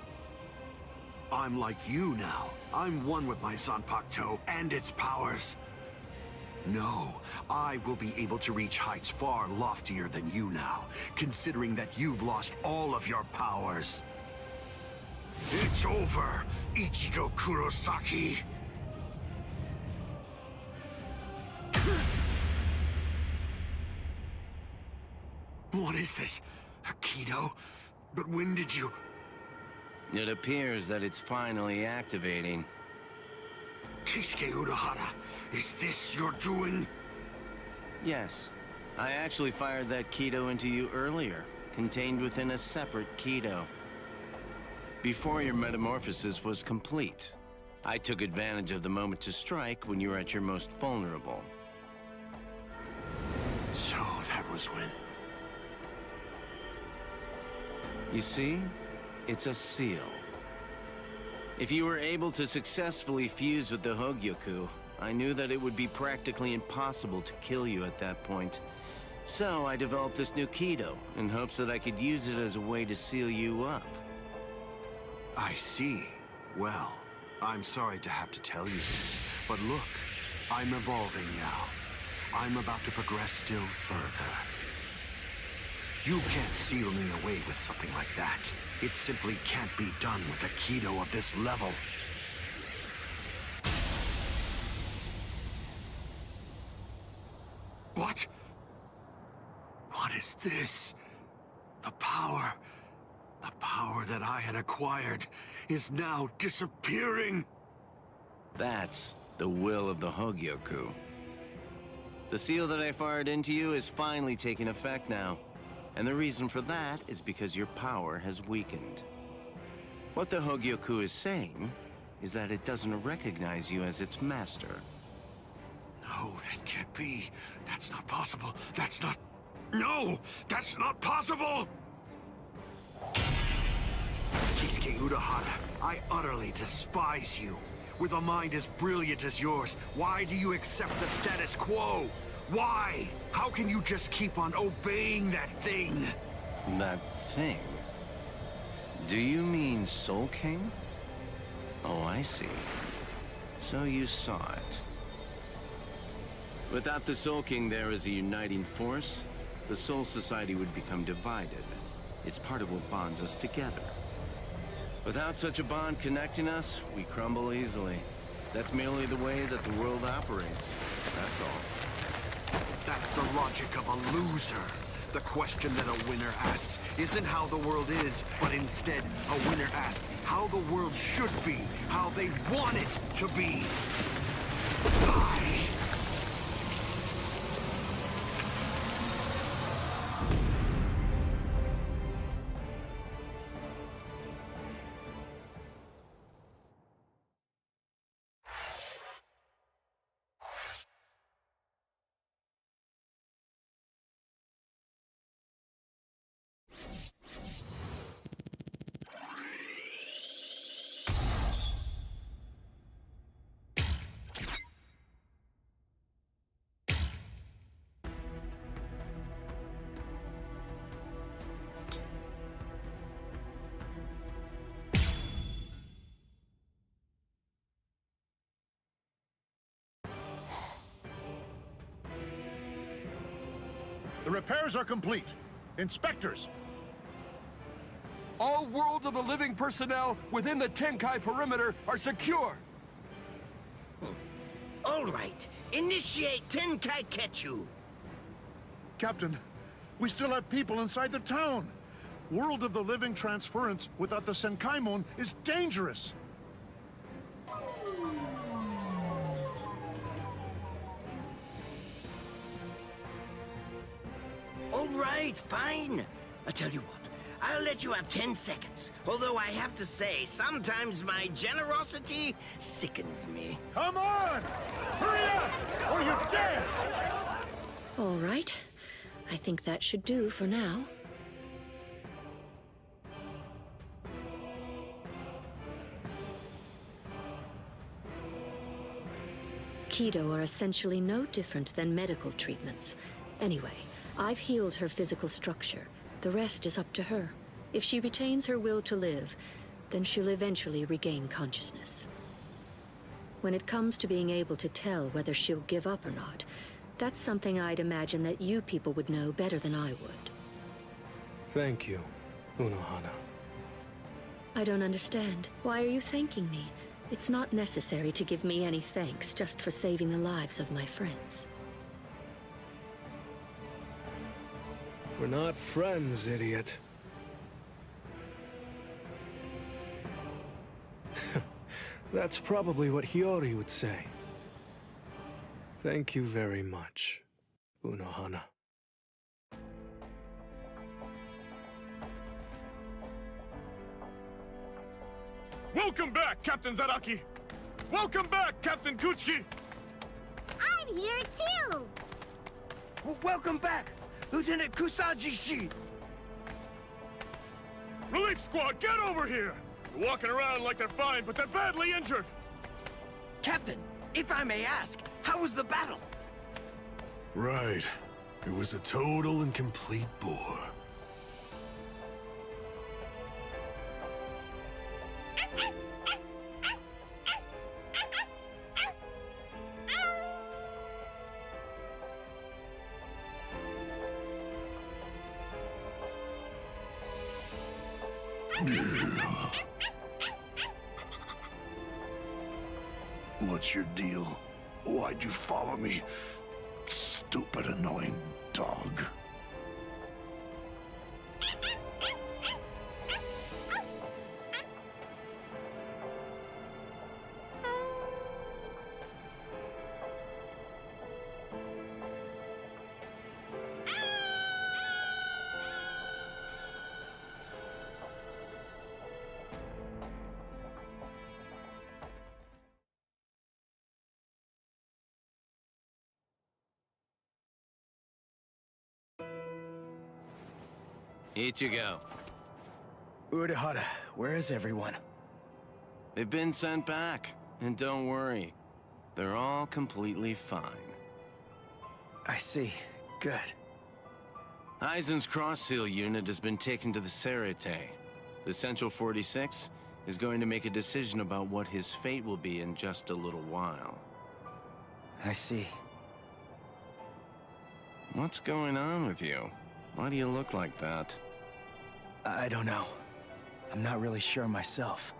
I'm like you now. I'm one with my Zanpakuto and its powers. No, I will be able to reach heights far loftier than you now, considering that you've lost all of your powers. It's over, Ichigo Kurosaki. What is this? A Kido? But when did you... It appears that it's finally activating. Keisuke Urahara, is this your doing? Yes. I actually fired that Kido into you earlier, contained within a separate Kido. Before your metamorphosis was complete, I took advantage of the moment to strike when you were at your most vulnerable. So that was when... You see? It's a seal. If you were able to successfully fuse with the Hogyoku, I knew that it would be practically impossible to kill you at that point. So I developed this new Kido, in hopes that I could use it as a way to seal you up. I see. Well, I'm sorry to have to tell you this, but look, I'm evolving now. I'm about to progress still further. You can't seal me away with something like that. It simply can't be done with a Kido of this level. What? What is this? The power that I had acquired is now disappearing. That's the will of the Hogyoku. The seal that I fired into you is finally taking effect now. And the reason for that is because your power has weakened. What the Hogyoku is saying is that it doesn't recognize you as its master. No, that can't be. That's not possible. That's not... No! That's not possible! Kisuke Urahara, I utterly despise you. With a mind as brilliant as yours, why do you accept the status quo? Why? How can you just keep on obeying that thing? That thing? Do you mean Soul King? Oh, I see. So you saw it. Without the Soul King there as a uniting force, the Soul Society would become divided. It's part of what bonds us together. Without such a bond connecting us, we crumble easily. That's merely the way that the world operates. That's all. That's the logic of a loser. The question that a winner asks isn't how the world is, but instead, a winner asks how the world should be, how they want it to be. The repairs are complete. Inspectors! All World of the Living personnel within the Tenkai perimeter are secure. All right, initiate Tenkai Ketchu. Captain, we still have people inside the town. World of the Living transference without the Senkaimon is dangerous. All right, fine. I tell you what, I'll let you have 10 seconds. Although I have to say, sometimes my generosity sickens me. Come on! Hurry up, or you're dead! All right. I think that should do for now. Keto are essentially no different than medical treatments. Anyway, I've healed her physical structure. The rest is up to her. If she retains her will to live, then she'll eventually regain consciousness. When it comes to being able to tell whether she'll give up or not, that's something I'd imagine that you people would know better than I would. Thank you, Unohana. I don't understand. Why are you thanking me? It's not necessary to give me any thanks just for saving the lives of my friends. We're not friends, idiot. That's probably what Hiyori would say. Thank you very much, Unohana. Welcome back, Captain Zaraki! Welcome back, Captain Kuchiki! I'm here too! Welcome back, Lieutenant Kusaji-shi! Relief squad, get over here! They're walking around like they're fine, but they're badly injured! Captain, if I may ask, how was the battle? Right. It was a total and complete bore. What's your deal? Why'd you follow me? Stupid, annoying dog. Ichigo. Urahara, where is everyone? They've been sent back, and don't worry. They're all completely fine. I see. Good. Aizen's cross-seal unit has been taken to the Serete. The Central 46 is going to make a decision about what his fate will be in just a little while. I see. What's going on with you? Why do you look like that? I don't know. I'm not really sure myself.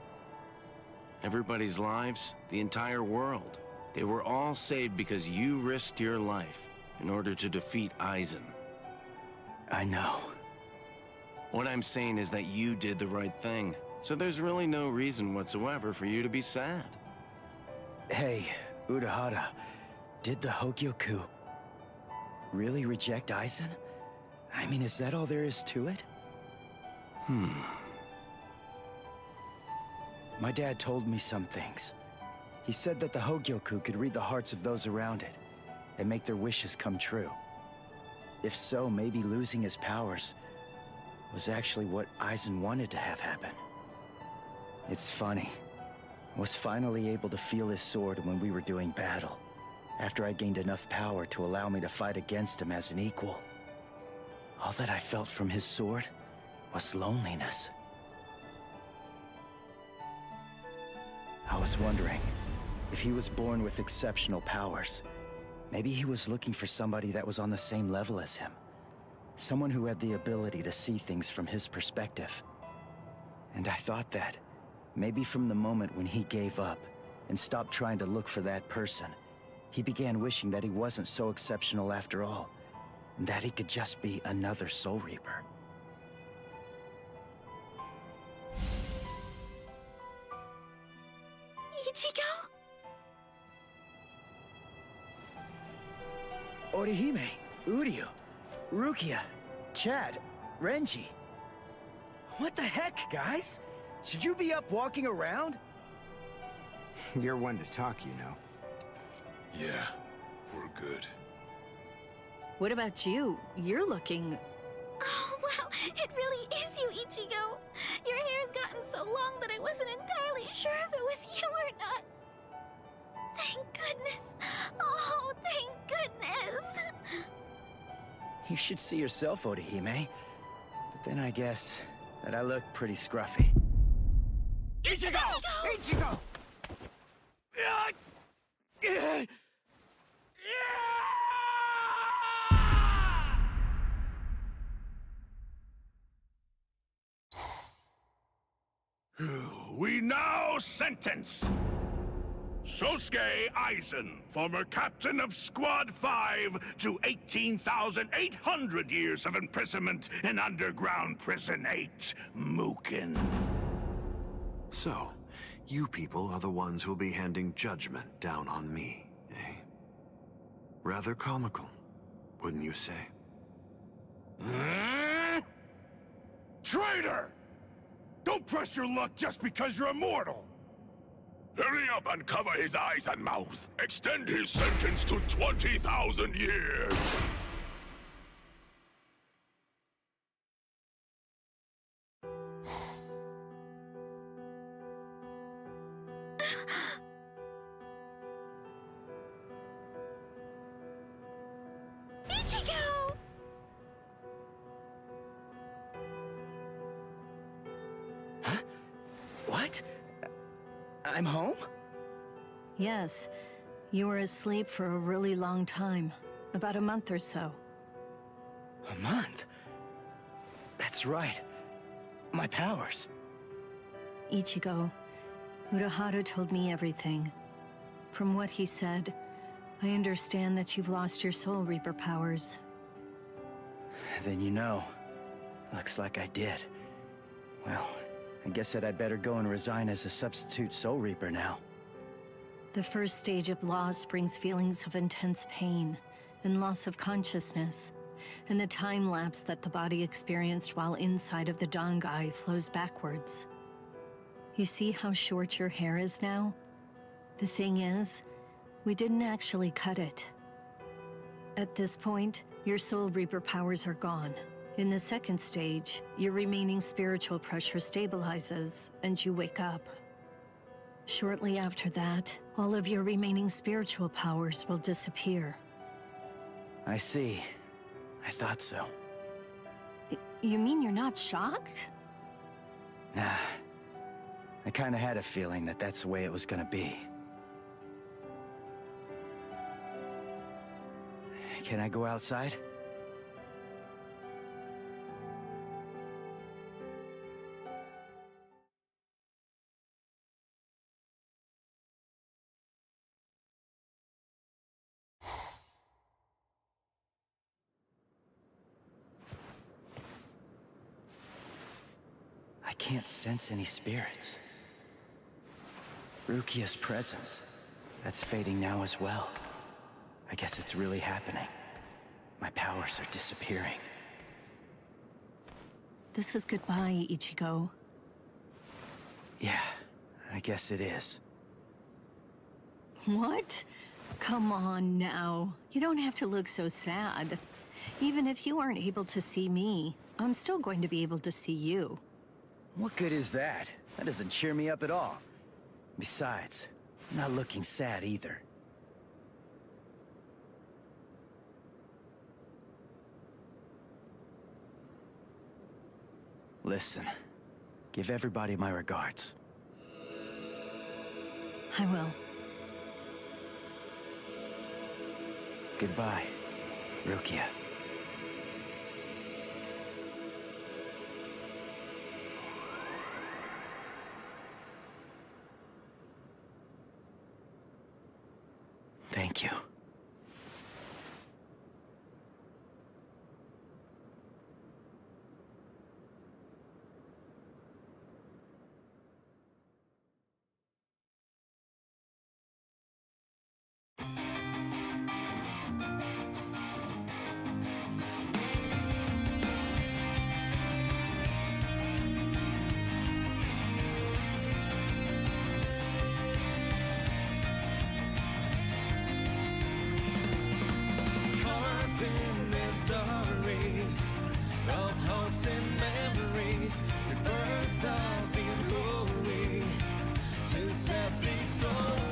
Everybody's lives, the entire world, they were all saved because you risked your life in order to defeat Aizen. I know. What I'm saying is that you did the right thing, so there's really no reason whatsoever for you to be sad. Hey, Urahara, did the Hogyoku really reject Aizen? I mean, is that all there is to it? My dad told me some things. He said that the Hogyoku could read the hearts of those around it and make their wishes come true. If so, maybe losing his powers was actually what Aizen wanted to have happen. It's funny. I was finally able to feel his sword when we were doing battle, after I gained enough power to allow me to fight against him as an equal. All that I felt from his sword was loneliness. I was wondering if he was born with exceptional powers. Maybe he was looking for somebody that was on the same level as him. Someone who had the ability to see things from his perspective. And I thought that, maybe from the moment when he gave up and stopped trying to look for that person, he began wishing that he wasn't so exceptional after all, and that he could just be another Soul Reaper. Ichigo? Orihime, Uryu, Rukia, Chad, Renji. What the heck, guys? Should you be up walking around? You're one to talk, you know. Yeah, we're good. What about you? You're looking... Oh, wow, it really is you, Ichigo. Your hair's gotten so long that I wasn't entirely sure if it was you or not. Thank goodness. Oh, thank goodness. You should see yourself, Orihime. But then I guess that I look pretty scruffy. Ichigo! Ichigo! We now sentence Sosuke Aizen, former captain of Squad 5, to 18,800 years of imprisonment in underground prison 8, Mukin. So, you people are the ones who'll be handing judgment down on me, eh? Rather comical, wouldn't you say? Traitor! Don't press your luck just because you're immortal! Hurry up and cover his eyes and mouth. Extend his sentence to 20,000 years. Ichigo! Huh? What? I'm home? Yes. You were asleep for a really long time. About a month or so. A month? That's right. My powers. Ichigo, Urahara told me everything. From what he said, I understand that you've lost your Soul Reaper powers. Then you know. Looks like I did. Well, I guess that I'd better go and resign as a substitute Soul Reaper now. The first stage of loss brings feelings of intense pain and loss of consciousness, and the time lapse that the body experienced while inside of the Dangai flows backwards. You see how short your hair is now? The thing is, we didn't actually cut it. At this point, your Soul Reaper powers are gone, In the second stage, your remaining spiritual pressure stabilizes, and you wake up. Shortly after that, all of your remaining spiritual powers will disappear. I see. I thought so. You mean you're not shocked? Nah. I kinda had a feeling that that's the way it was gonna be. Can I go outside? I can't sense any spirits. Rukia's presence, that's fading now as well. I guess it's really happening. My powers are disappearing. This is goodbye, Ichigo. Yeah, I guess it is. What? Come on now. You don't have to look so sad. Even if you aren't able to see me, I'm still going to be able to see you. What good is that? That doesn't cheer me up at all. Besides, I'm not looking sad either. Listen, give everybody my regards. I will. Goodbye, Rukia. Thank you. Of hopes and memories, rebirth of the unholy, to set these souls